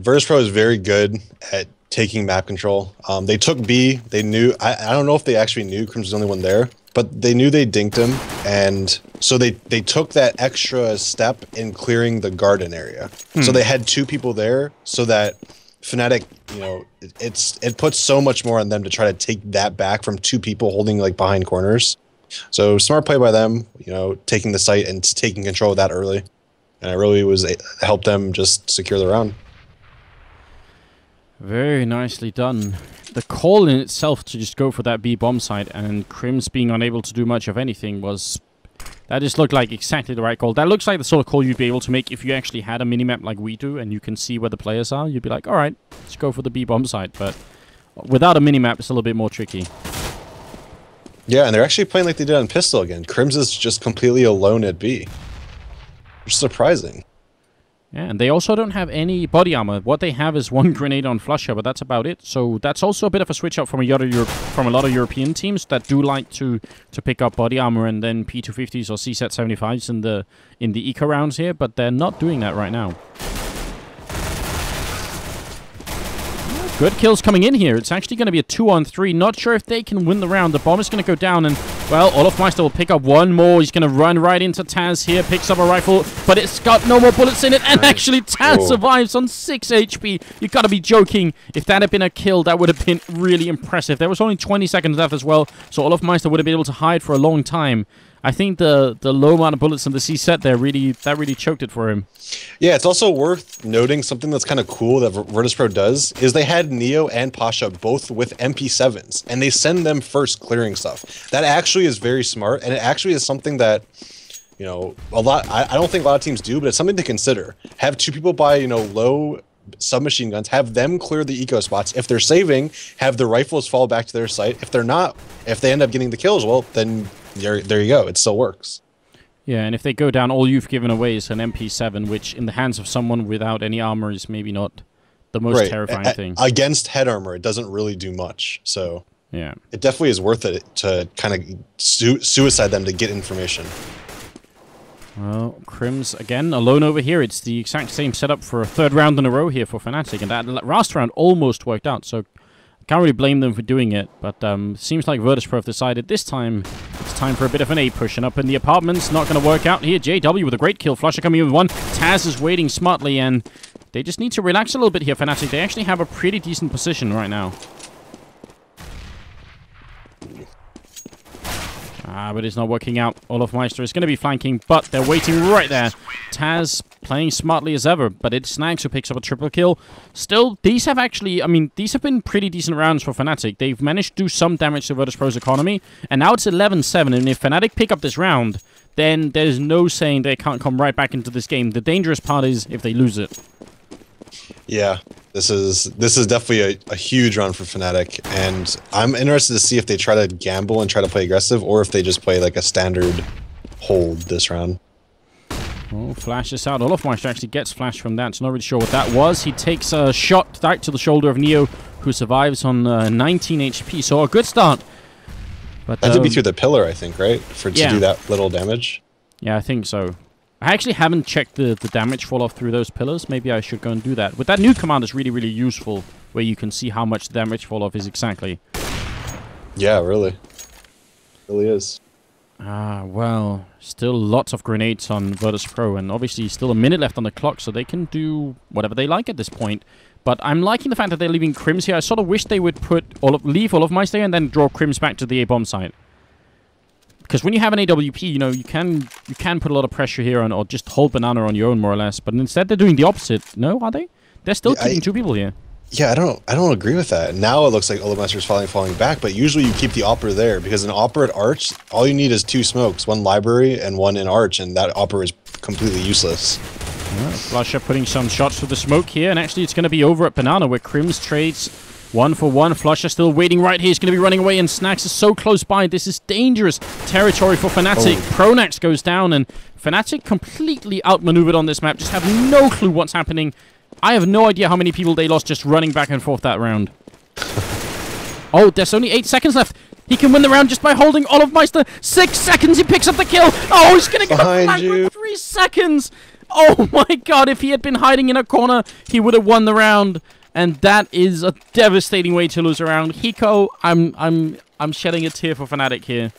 Virtus.Pro is very good at taking map control. They took B. They knew, I don't know if they actually knew Crims was the only one there, but they knew they dinked him, and so they took that extra step in clearing the garden area. So they had 2 people there, so that Fnatic, you know, it puts so much more on them to try to take that back from 2 people holding like behind corners. So smart play by them, you know, taking the site and taking control of that early. And it really helped them just secure the round. Very nicely done. The call in itself to just go for that B bomb site and Crims being unable to do much of anything was... That just looked like exactly the right call. That looks like the sort of call you'd be able to make if you actually had a minimap like we do and you can see where the players are. You'd be like, alright, let's go for the B bomb site. But without a minimap, it's a little bit more tricky. Yeah, and they're actually playing like they did on Pistol again. Crims is just completely alone at B. Surprising. Yeah, and they also don't have any body armor. What they have is 1 grenade on Flusher, but that's about it. So that's also a bit of a switch up from a lot of European teams that do like to pick up body armor and then P250s or CSET 75s in the eco rounds here, but they're not doing that right now. Good kills coming in here. It's actually going to be a 2-on-3. Not sure if they can win the round. The bomb is going to go down, and, well, Olofmeister will pick up 1 more. He's going to run right into Taz here, picks up a rifle, but it's got no more bullets in it, and actually Taz survives on 6 HP. You've got to be joking. If that had been a kill, that would have been really impressive. There was only 20 seconds left as well, so Olofmeister would have been able to hide for a long time. I think the low amount of bullets in the C set there really choked it for him. Yeah, it's also worth noting something that's kind of cool that Virtus.Pro does is they had Neo and Pasha both with MP7s, and they send them first clearing stuff. That actually is very smart, and it actually is something that, you know, I don't think a lot of teams do, but it's something to consider. Have 2 people by, you know, low submachine guns, have them clear the eco spots. If they're saving, have the rifles fall back to their site. If they're not, if they end up getting the kills, well, then there you go. It still works. Yeah, and if they go down, all you've given away is an MP7, which in the hands of someone without any armor is maybe not the most terrifying thing. Against head armor, it doesn't really do much. So yeah, it definitely is worth it to kind of suicide them to get information. Well, Crims, again, alone over here. It's the exact same setup for a 3rd round in a row here for Fnatic, and that last round almost worked out, so can't really blame them for doing it, but seems like Virtus.Pro have decided this time it's time for a bit of an A push, and up in the apartments, not going to work out here. JW with a great kill, Flusher coming in with 1. Taz is waiting smartly, and they just need to relax a little bit here, Fnatic. They actually have a pretty decent position right now. But it's not working out. Olofmeister is going to be flanking, but they're waiting right there. Taz playing smartly as ever, but it's Snags who picks up a triple kill. Still, these have actually, I mean, these have been pretty decent rounds for Fnatic. They've managed to do some damage to Virtus.Pro's economy, and now it's 11-7, and if Fnatic pick up this round, then there's no saying they can't come right back into this game. The dangerous part is if they lose it. Yeah, this is definitely a huge run for Fnatic, and I'm interested to see if they try to gamble and try to play aggressive, or if they just play like a standard hold this round. Oh, flash this out. Olofmeister actually gets flash from that, so not really sure what that was. He takes a shot right to the shoulder of Neo, who survives on 19 HP, so a good start. But that had to be through the pillar, I think, right? To do that little damage. Yeah, I think so. I actually haven't checked the damage fall off through those pillars. Maybe I should go and do that. With that new command is really, really useful, where you can see how much the damage fall off is exactly. Yeah, really. Really is. Ah, well, still lots of grenades on Virtus.Pro, and obviously still a minute left on the clock, so they can do whatever they like at this point. But I'm liking the fact that they're leaving Crims here. I sort of wish they would leave all of Meister and then draw Crims back to the A-bomb site. Because when you have an AWP, you know, you can put a lot of pressure here on, or just hold Banana on your own, more or less. But instead, they're doing the opposite. No, are they? They're still keeping 2 people here. Yeah, I don't agree with that. Now it looks like Olofmeister's falling back, but usually you keep the Opera there, because an Opera at Arch, all you need is 2 smokes, 1 library and 1 in Arch, and that Opera is completely useless. Yeah, Flusher putting some shots for the smoke here, and actually it's going to be over at Banana, where Crims trades 1 for 1. Flusher still waiting right here. He's going to be running away, and Snacks is so close by. This is dangerous territory for Fnatic. Oh. Pronax goes down, and Fnatic completely outmaneuvered on this map. Just have no clue what's happening. I have no idea how many people they lost just running back and forth that round. Oh, there's only 8 seconds left. He can win the round just by holding Olofmeister. 6 seconds, he picks up the kill. Oh, he's going to get a flag with 3 seconds. Oh my god, if he had been hiding in a corner, he would have won the round. And that is a devastating way to lose a round. Hiko, I'm shedding a tear for Fanatic here.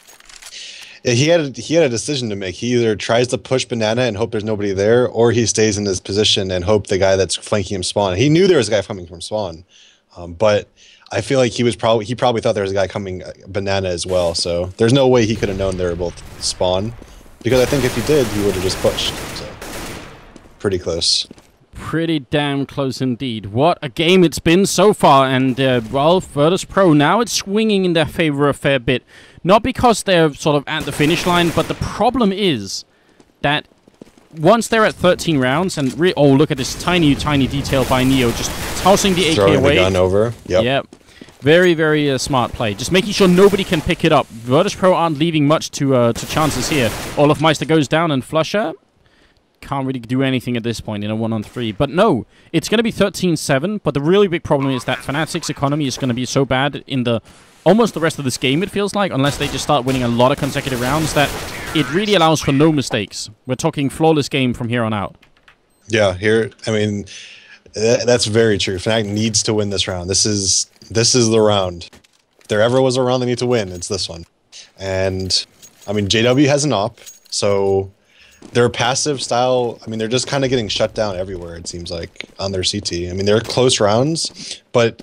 Yeah, he had a decision to make. He either tries to push Banana and hope there's nobody there, or he stays in his position and hope the guy that's flanking him spawn. He knew there was a guy coming from spawn, but I feel like he probably thought there was a guy coming Banana as well. So there's no way he could have known they were both spawn, because I think if he did, he would have just pushed. So pretty close. Pretty damn close indeed. What a game it's been so far, and well, Virtus.Pro, now it's swinging in their favor a fair bit. Not because they're sort of at the finish line, but the problem is that once they're at 13 rounds, and oh, look at this tiny detail by Neo, just tossing the AK away. Throwing the gun over. Yep. Very, very smart play. Just making sure nobody can pick it up. Virtus.Pro aren't leaving much to chances here. Olofmeister goes down, and Flusher can't really do anything at this point in a 1-on-3. But no, it's going to be 13-7, but the really big problem is that Fnatic's economy is going to be so bad in almost the rest of this game, it feels like, unless they just start winning a lot of consecutive rounds, that it really allows for no mistakes. We're talking flawless game from here on out. Yeah, I mean, that's very true. Fnatic needs to win this round. This is the round. If there ever was a round they need to win, it's this one. And, I mean, JW has an op, so their passive style, I mean, they're just kind of getting shut down everywhere, it seems like, on their CT. I mean, they're close rounds, but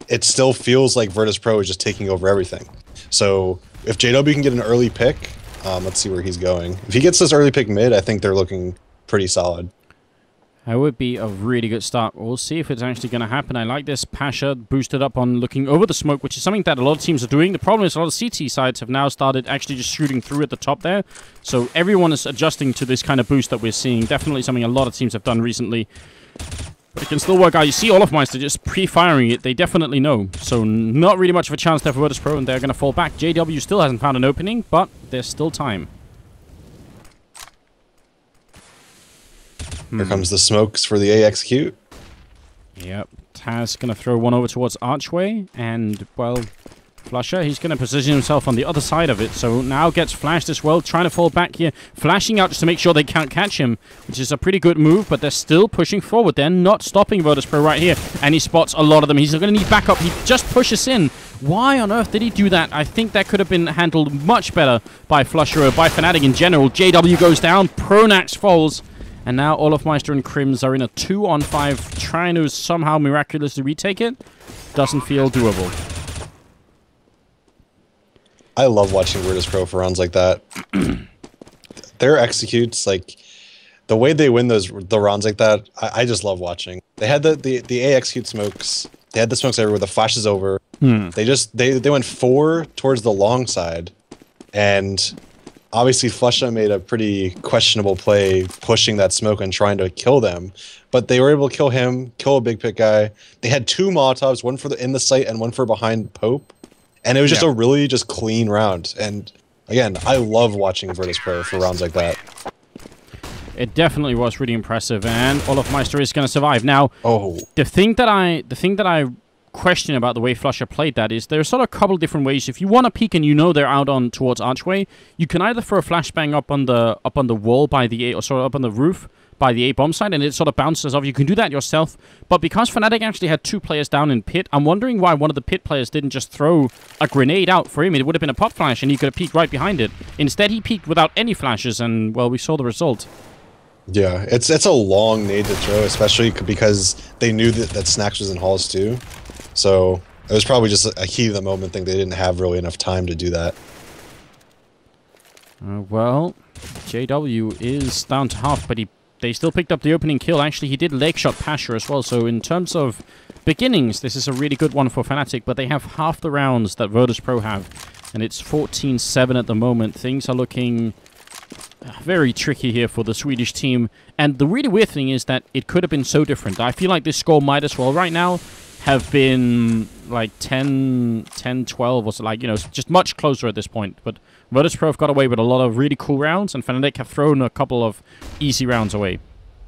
it still feels like Virtus.Pro is just taking over everything. So if JW can get an early pick, let's see where he's going. If he gets this early pick mid, I think they're looking pretty solid. That would be a really good start. We'll see if it's actually going to happen. I like this Pasha boosted up on looking over the smoke, which is something that a lot of teams are doing. The problem is a lot of CT sides have now started actually just shooting through at the top there. So everyone is adjusting to this kind of boost that we're seeing. Definitely something a lot of teams have done recently. But it can still work out. You see Olofmeister just pre-firing it. They definitely know. So not really much of a chance there for Virtus.Pro, and they're going to fall back. JW still hasn't found an opening, but there's still time. Here comes the smokes for the A execute. Yep. Taz going to throw one over towards Archway. And, well, Flusher, he's going to position himself on the other side of it. So now gets flashed as well. Trying to fall back here. Flashing out just to make sure they can't catch him. Which is a pretty good move. But they're still pushing forward. They're not stopping Virtus.Pro right here. And he spots a lot of them. He's going to need backup. He just pushes in. Why on earth did he do that? I think that could have been handled much better by Flusher or by Fnatic in general. JW goes down. Pronax falls. And now Olofmeister and Crims are in a 2-on-5, trying to somehow miraculously retake it. Doesn't feel doable. I love watching Virtus.Pro for rounds like that. Their executes, like, the way they win the rounds like that, I just love watching. They had the A execute smokes. They had the smokes everywhere. The flashes over. They went 4 towards the long side, and obviously, Flusha made a pretty questionable play pushing that smoke and trying to kill them. But they were able to kill him, kill a big pick guy. They had 2 Molotovs, one for in the site and one for behind Pope. And it was just a really just clean round. And again, I love watching Virtus.Pro for rounds like that. It definitely was really impressive, and Olofmeister is going to survive. Now, the thing that I question about the way flusha played that is there's sort of a couple different ways. If you want to peek and you know they're out on towards archway, you can either throw a flashbang up on the wall by the A, or sort of up on the roof by the A bomb site, and it sort of bounces off. You can do that yourself, but because Fnatic actually had 2 players down in pit, I'm wondering why one of the pit players didn't just throw a grenade out for him. It would have been a pop flash, and he could have peeked right behind it. Instead, he peeked without any flashes, and, well, we saw the result. Yeah, it's a long nade to throw, especially because they knew that Snacks was in halls too. So it was probably just a heat of the moment thing. They didn't have really enough time to do that. Well, JW is down to half, but they still picked up the opening kill. Actually, he did leg shot Pasher as well. So in terms of beginnings, this is a really good one for Fnatic, but they have half the rounds that Virtus.Pro have, and it's 14-7 at the moment. Things are looking very tricky here for the Swedish team, and the really weird thing is that it could have been so different. I feel like this score might as well right now have been like 10-12 or so, like, you know, just much closer at this point. But Virtus.Pro have got away with a lot of really cool rounds, and Fnatic have thrown a couple of easy rounds away.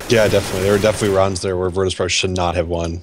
Yeah, definitely. There were definitely rounds there where Virtus.Pro should not have won.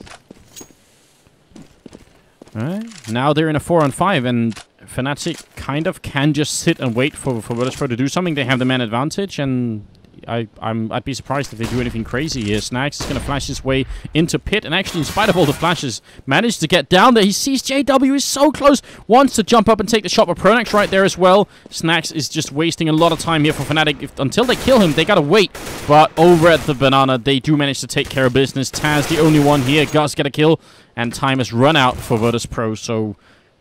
Alright, now they're in a 4-on-5, and Fnatic kind of can just sit and wait for Virtus.Pro to do something. They have the man advantage, and I'd be surprised if they do anything crazy here. Snags is going to flash his way into pit, and actually, in spite of all the flashes, managed to get down there. He sees JW is so close, wants to jump up and take the shot, but Pronax right there as well. Snags is just wasting a lot of time here for Fnatic. Until they kill him, they got to wait. But over at the banana, they do manage to take care of business. Taz, the only one here, does get a kill, and time has run out for Virtus.Pro. So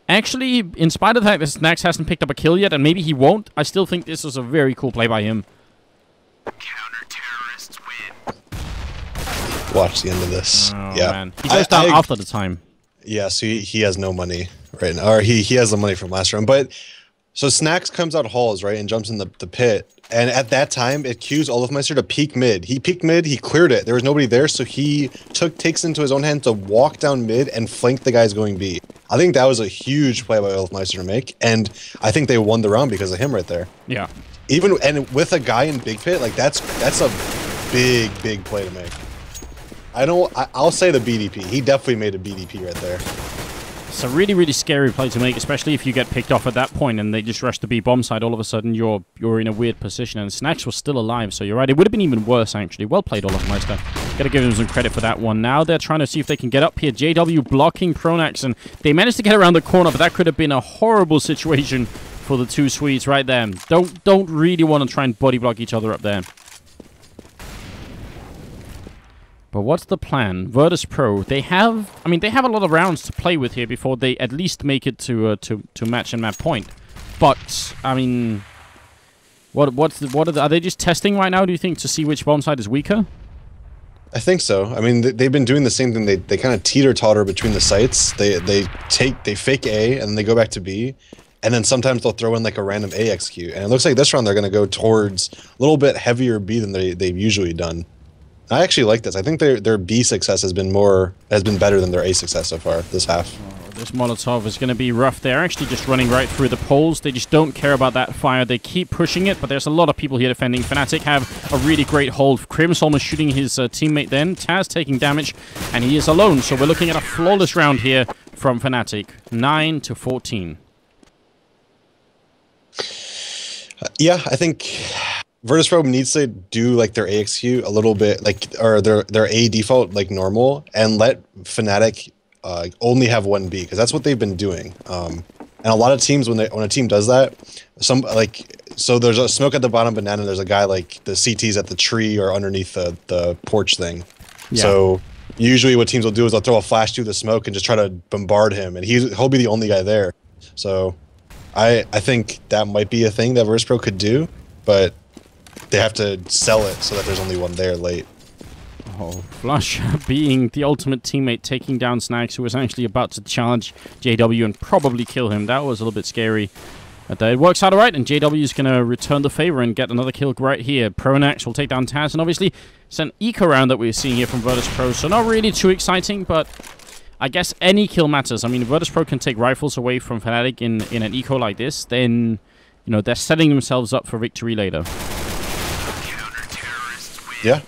actually, in spite of the fact that Snags hasn't picked up a kill yet, and maybe he won't, I still think this was a very cool play by him. Counter-terrorists win. Watch the end of this. Oh, yeah, man. He goes down after the time. Yeah, so he has no money right now, or he has the money from last round. But so Snacks comes out halls, right, and jumps in the pit. And at that time, it cues Olofmeister to peek mid. He peeked mid, he cleared it. There was nobody there, so he takes into his own hand to walk down mid and flank the guys going B. I think that was a huge play by Olofmeister to make, and I think they won the round because of him right there. Yeah. Even and with a guy in big pit, like that's a big play to make. I'll say the BDP. He definitely made a BDP right there. It's a really scary play to make, especially if you get picked off at that point and they just rush the B bomb side. All of a sudden, you're in a weird position, and Snacks was still alive. So you're right; it would have been even worse actually. Well played, Olofmeister. Got to give him some credit for that one. Now they're trying to see if they can get up here. JW blocking Pronax, and they managed to get around the corner, but that could have been a horrible situation for the two Swedes right there. Don't really want to try and body block each other up there. But what's the plan? Virtus.Pro, they have a lot of rounds to play with here before they at least make it to match and map point. But I mean, are they just testing right now? Do you think, to see which bomb side is weaker? I think so. I mean, they've been doing the same thing. They kind of teeter-totter between the sites. They fake A and then they go back to B, and then sometimes they'll throw in like a random A execute. And it looks like this round they're going to go towards a little bit heavier B than they've usually done. I actually like this. I think their B success has been better than their A success so far this half. Oh, this Molotov is going to be rough. They're actually just running right through the poles. They just don't care about that fire. They keep pushing it, but there's a lot of people here defending. Fnatic have a really great hold. Crims almost shooting his teammate then. Taz taking damage, and he is alone. So we're looking at a flawless round here from Fnatic. 9-14. Yeah, I think Virtus.Pro needs to do like their AXQ a little bit, like, or their A default like normal, and let Fnatic only have one B, because that's what they've been doing. And a lot of teams, when a team does that, so there's a smoke at the bottom banana, and there's a guy like the CT's at the tree or underneath the porch thing. Yeah. So usually what teams will do is they'll throw a flash through the smoke and just try to bombard him, and he'll be the only guy there. So I think that might be a thing that Virtus.Pro could do, but they have to sell it so that there's only one there late. Oh, Flush being the ultimate teammate, taking down Snags, who was actually about to challenge JW and probably kill him. That was a little bit scary. But it works out alright, and JW is going to return the favor and get another kill right here. Pronax will take down Taz, and obviously it's an eco round that we're seeing here from Virtus.Pro, so not really too exciting, but I guess any kill matters. I mean, Virtus.Pro can take rifles away from Fnatic in an eco like this, then, you know, they're setting themselves up for victory later. Yeah.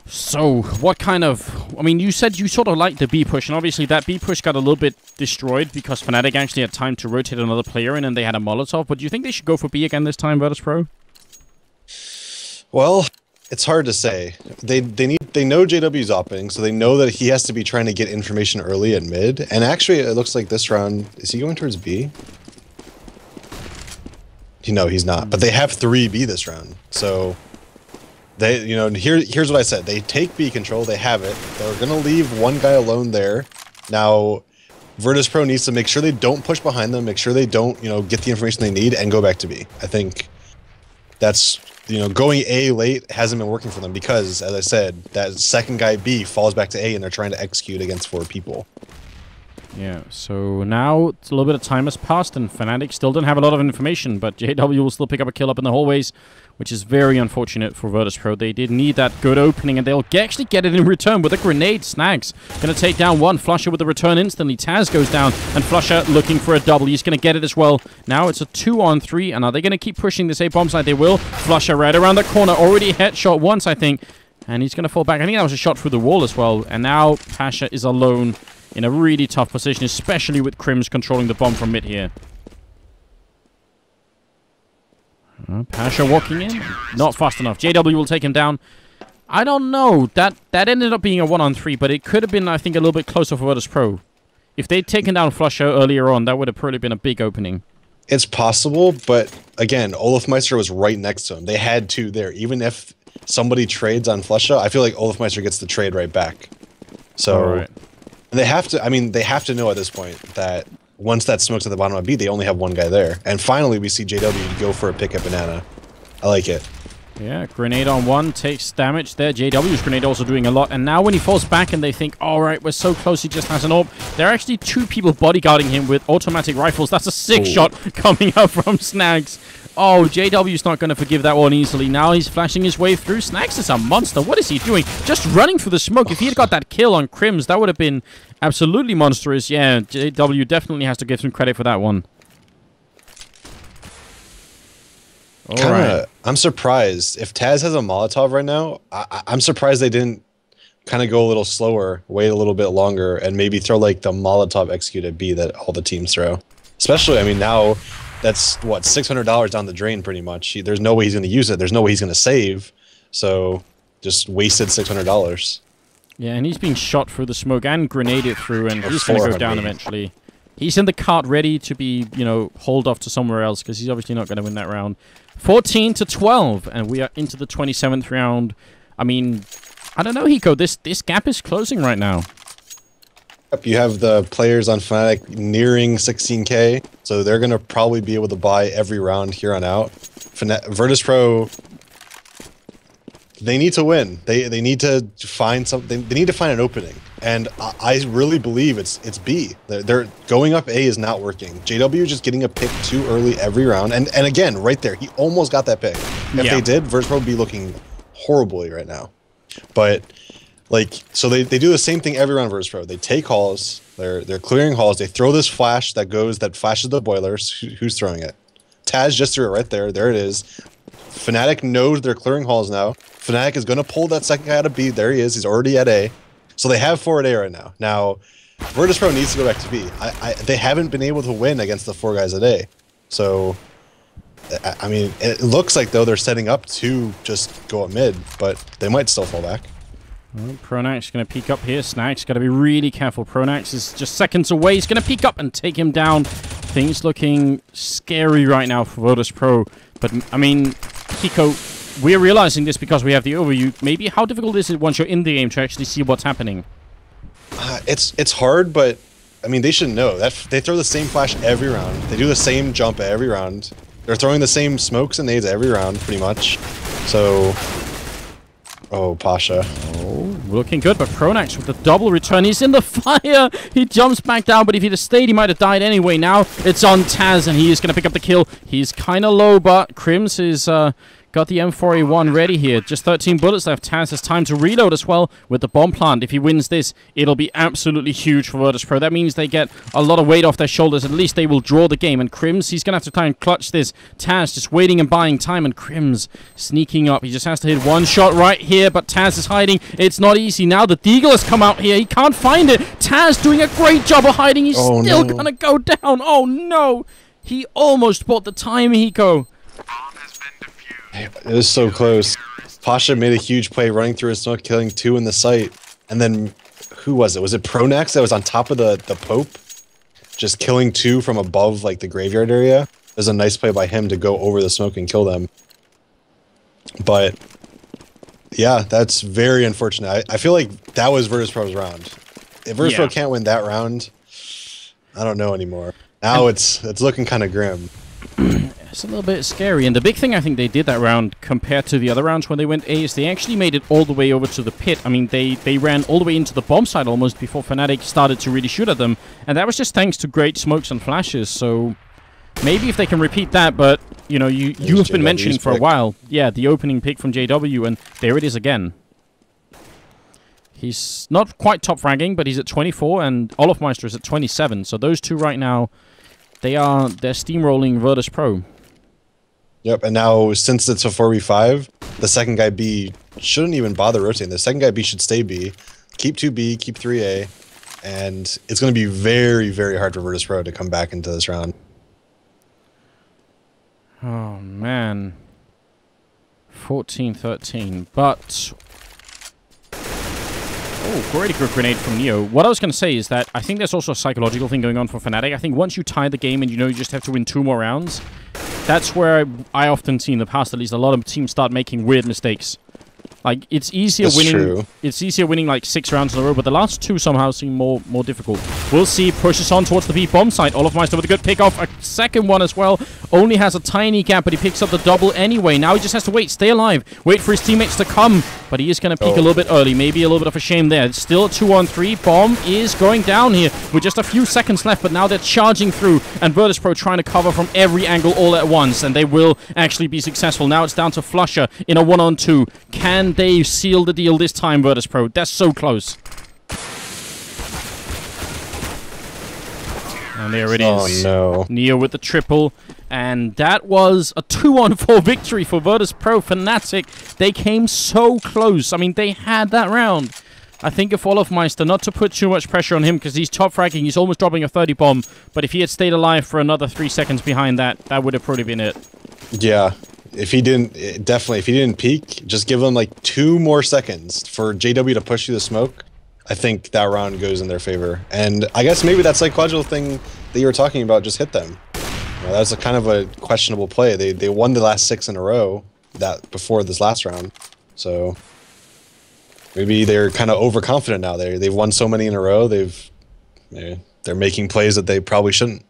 So, what kind of I mean, you said you sort of liked the B push, and obviously that B push got a little bit destroyed because Fnatic actually had time to rotate another player in, and they had a Molotov. But do you think they should go for B again this time, Virtus.Pro? Well, it's hard to say. They know JW's opening, so they know that he has to be trying to get information early at mid. And actually, it looks like this round, is he going towards B? No, he's not. But they have 3 B this round, so they, you know, here's what I said. They take B control. They have it. They're gonna leave one guy alone there. Now, Virtus.Pro needs to make sure they don't push behind them. Make sure they don't, you know, get the information they need and go back to B. I think that's, you know, going A late hasn't been working for them because, as I said, that second guy B falls back to A and they're trying to execute against 4 people. Yeah, so now it's a little bit of time has passed and Fnatic still don't have a lot of information, but JW will still pick up a kill up in the hallways, which is very unfortunate for Virtus.Pro. They did need that good opening, and they'll actually get it in return with a grenade. Snags going to take down one. Flusher with the return instantly. Taz goes down, and Flusher looking for a double. He's going to get it as well. Now it's a 2-on-3, and are they going to keep pushing this A-bomb side? They will. Flusher right around the corner. Already headshot once, I think, and he's going to fall back. I think that was a shot through the wall as well, and now Pasha is alone in a really tough position, especially with Crims controlling the bomb from mid here. Pasha walking in. Not fast enough. JW will take him down. I don't know. That ended up being a 1-on-3, but it could have been, I think, a little bit closer for Virtus.Pro. If they'd taken down Flusher earlier on, that would have probably been a big opening. It's possible, but again, Olafmeister was right next to him. They had 2 there. Even if somebody trades on Flusher, I feel like Olafmeister gets the trade right back. So they have to, I mean, they have to know at this point that once that smoke's at the bottom of B, they only have 1 guy there. And finally, we see JW go for a pick at banana. I like it. Yeah, grenade on 1 takes damage there. JW's grenade also doing a lot. And now when he falls back and they think, all right, we're so close, he just has an orb. There are actually 2 people bodyguarding him with automatic rifles. That's a 6 shot coming out from Snags. Oh, JW's not going to forgive that one easily. Now he's flashing his way through. Snags is a monster. What is he doing? Just running through the smoke. If he had got that kill on Crims, that would have been absolutely monstrous. Yeah, JW definitely has to give some credit for that one. I'm surprised. If Taz has a Molotov right now, I'm surprised they didn't kind of go a little slower, wait a little bit longer, and maybe throw like the Molotov execute at B that all the teams throw. Especially, I mean, now that's, what, $600 down the drain pretty much. There's no way he's going to use it. There's no way he's going to save. So just wasted $600. Yeah, and he's being shot through the smoke and grenaded through, and he's going to go down eventually. He's in the cart ready to be, you know, hauled off to somewhere else because he's obviously not going to win that round. 14-12, and we are into the 27th round. I mean, I don't know, Hiko. This gap is closing right now. You have the players on Fnatic nearing 16K, so they're going to probably be able to buy every round here on out. Virtus.Pro, they need to win. They need to find something. They need to find an opening, and I really believe it's B. They're going up A is not working. JW is just getting a pick too early every round, and again, right there, he almost got that pick. If they did, Virtus.Pro would be looking horribly right now. But like, so they do the same thing every round. Virtus.Pro, they take halls. They're clearing halls. They throw this flash that flashes the boilers. Who's throwing it? Taz just threw it right there. There it is. Fnatic knows they're clearing halls now. Fnatic is going to pull that second guy out of B. There he is. He's already at A. So they have 4 at A right now. Now, Virtus.Pro needs to go back to B. They haven't been able to win against the 4 guys at A. So, I mean, it looks like, though, they're setting up to just go at mid, but they might still fall back. Well, Pronax going to peek up here. Snags got to be really careful. Pronax is just seconds away. He's going to peek up and take him down. Things looking scary right now for Virtus.Pro. But, I mean, Hiko, we're realizing this because we have the overview. Maybe how difficult is it once you're in the game to actually see what's happening? It's hard, but, I mean, they should know. They throw the same flash every round. They do the same jump every round. They're throwing the same smokes and nades every round, pretty much. So... Oh, Pasha. Oh, looking good, but Pronax with the double return. He's in the fire. He jumps back down, but if he'd have stayed, he might have died anyway. Now it's on Taz, and he is going to pick up the kill. He's kind of low, but Crims is Got the M4A1 ready here. Just 13 bullets left. Taz has time to reload as well with the bomb plant. If he wins this, it'll be absolutely huge for Virtus.Pro. That means they get a lot of weight off their shoulders. At least they will draw the game. And Crims, he's going to have to try and clutch this. Taz just waiting and buying time. And Crims sneaking up. He just has to hit one shot right here. But Taz is hiding. It's not easy. Now the Deagle has come out here. He can't find it. Taz doing a great job of hiding. He's still going to go down. Oh, no. He almost bought the time, Hiko. It was so close. Pasha made a huge play running through his smoke, killing 2 in the site. And then, who was it? Was it Pronax that was on top of the Pope? Just killing 2 from above, like, the graveyard area. It was a nice play by him to go over the smoke and kill them. But, yeah, that's very unfortunate. I feel like that was Virtus.Pro's round. If Virtus.Pro can't win that round, I don't know anymore. Now it's looking kind of grim. It's a little bit scary, and the big thing I think they did that round compared to the other rounds when they went A is they actually made it all the way over to the pit. I mean, they ran all the way into the bomb site almost before Fnatic started to really shoot at them, and that was just thanks to great smokes and flashes, so maybe if they can repeat that, but, you know, you have been mentioning for a while, yeah, the opening pick from JW, and there it is again. He's not quite top fragging, but he's at 24, and Olofmeister is at 27, so those two right now, they're steamrolling Virtus.Pro. Yep, and now since it's a 4v5, the second guy B shouldn't even bother rotating. The second guy B should stay B, keep 2B, keep 3A, and it's going to be very, very hard for Virtus.Pro to come back into this round. Oh, man. 14-13, but... Oh, great grenade from Neo. What I was going to say is that I think there's also a psychological thing going on for Fnatic. I think once you tie the game and you know you just have to win 2 more rounds, that's where I often see in the past, at least, a lot of teams start making weird mistakes. Like, it's easier winning. It's easier winning like 6 rounds in a row, but the last 2 somehow seem more difficult. We'll see. Pushes on towards the B bomb site. Olofmeister with a good pick off. A second one as well. Only has a tiny gap, but he picks up the double anyway. Now he just has to wait, stay alive, wait for his teammates to come. But he is going to peek a little bit early. Maybe a little bit of a shame there. It's still a 2-on-3. Bomb is going down here with just a few seconds left, but now they're charging through, and Virtus.Pro trying to cover from every angle all at once, and they will actually be successful. Now it's down to Flusher in a 1-on-2. Can they seal the deal this time, Virtus.Pro? That's so close. And there it is. Oh, no. Neo with the triple. And that was a 2-on-4 victory for Virtus.Pro. Fnatic, they came so close. I mean, they had that round. I think if Olofmeister, not to put too much pressure on him, because he's top fragging, he's almost dropping a 30 bomb. But if he had stayed alive for another 3 seconds behind that, that would have probably been it. Yeah. If he didn't, definitely, if he didn't peek, just give him like 2 more seconds for JW to push through the smoke. I think that round goes in their favor. And I guess maybe that psychological thing that you were talking about just hit them. You know, that's a kind of a questionable play. They won the last 6 in a row that before this last round. So maybe they're kind of overconfident now. They've won so many in a row. They're making plays that they probably shouldn't.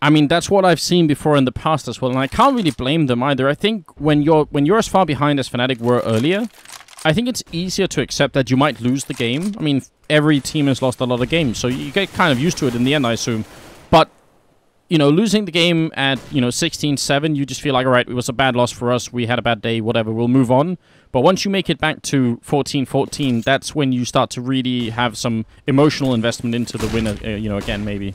I mean, that's what I've seen before in the past as well, and I can't really blame them either. I think when you're as far behind as Fnatic were earlier, I think it's easier to accept that you might lose the game. I mean, every team has lost a lot of games, so you get kind of used to it in the end, I assume. But, you know, losing the game at, 16-7, you just feel like, all right, it was a bad loss for us, we had a bad day, whatever, we'll move on. But once you make it back to 14-14, that's when you start to really have some emotional investment into the winner, again, maybe.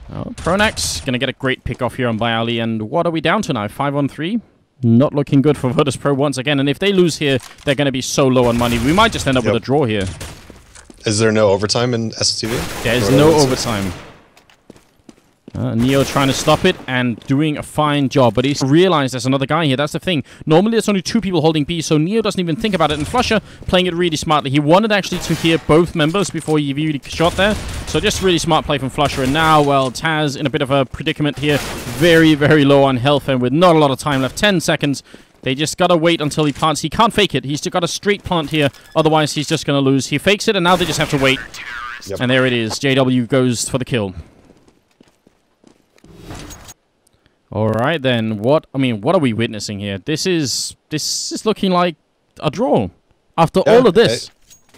Pronax going to get a great pick off here on Bialy, and what are we down to now? 5-on-3? Not looking good for Virtus.Pro once again, and if they lose here, they're going to be so low on money. We might just end up with a draw here. Is there no overtime in SLTV? There is no overtime. Neo trying to stop it and doing a fine job, but he's realized there's another guy here. That's the thing. Normally there's only 2 people holding B, so Neo doesn't even think about it, and Flusher playing it really smartly. He wanted actually to hear both members before he really shot there, so just really smart play from Flusher. And now, well, Taz in a bit of a predicament here. Very, very low on health and with not a lot of time left. 10 seconds. They just gotta wait until he plants. He can't fake it. He's just got a straight plant here, otherwise he's just gonna lose. He fakes it, and now they just have to wait. Yep. And there it is. JW goes for the kill. All right, then. What are we witnessing here? This is looking like a draw after all of this.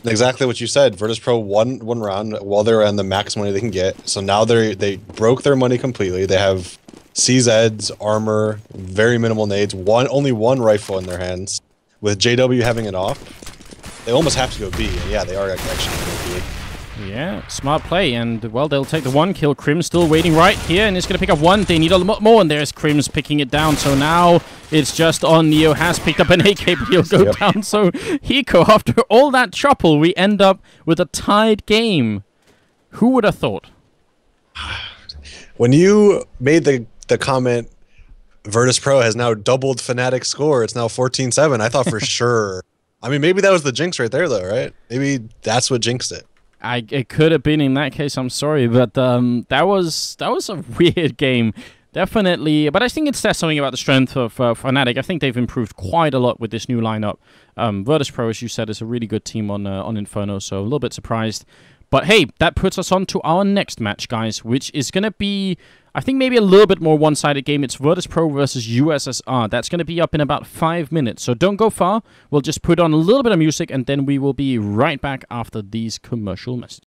Exactly what you said. Virtus.Pro won round while they're on the max money they can get. So now they broke their money completely. They have CZ's armor, very minimal nades, only one rifle in their hands. With JW having it off, they almost have to go B. And yeah, they are actually going to go B. Yeah, smart play, and well, they'll take the 1 kill. Krim's still waiting right here, and it's going to pick up 1. They need a lot more, and there's Krim's picking it down. So now it's just on. Neo has picked up an AK, but he'll go down. So Hiko, after all that trouble, we end up with a tied game. Who would have thought? When you made the comment, Virtus.Pro has now doubled Fnatic's score. It's now 14-7. I thought for sure. I mean, maybe that was the jinx right there, though, right? Maybe that's what jinxed it. It could have been in that case. I'm sorry, but that was a weird game, definitely. But I think it says something about the strength of Fanatic. I think they've improved quite a lot with this new lineup. Virtus.Pro, as you said, is a really good team on Inferno, so a little bit surprised. But hey, that puts us on to our next match, guys, which is going to be, I think, maybe a little bit more one-sided game. It's Virtus.Pro versus USSR. That's going to be up in about 5 minutes, so don't go far. We'll just put on a little bit of music, and then we will be right back after these commercial messages.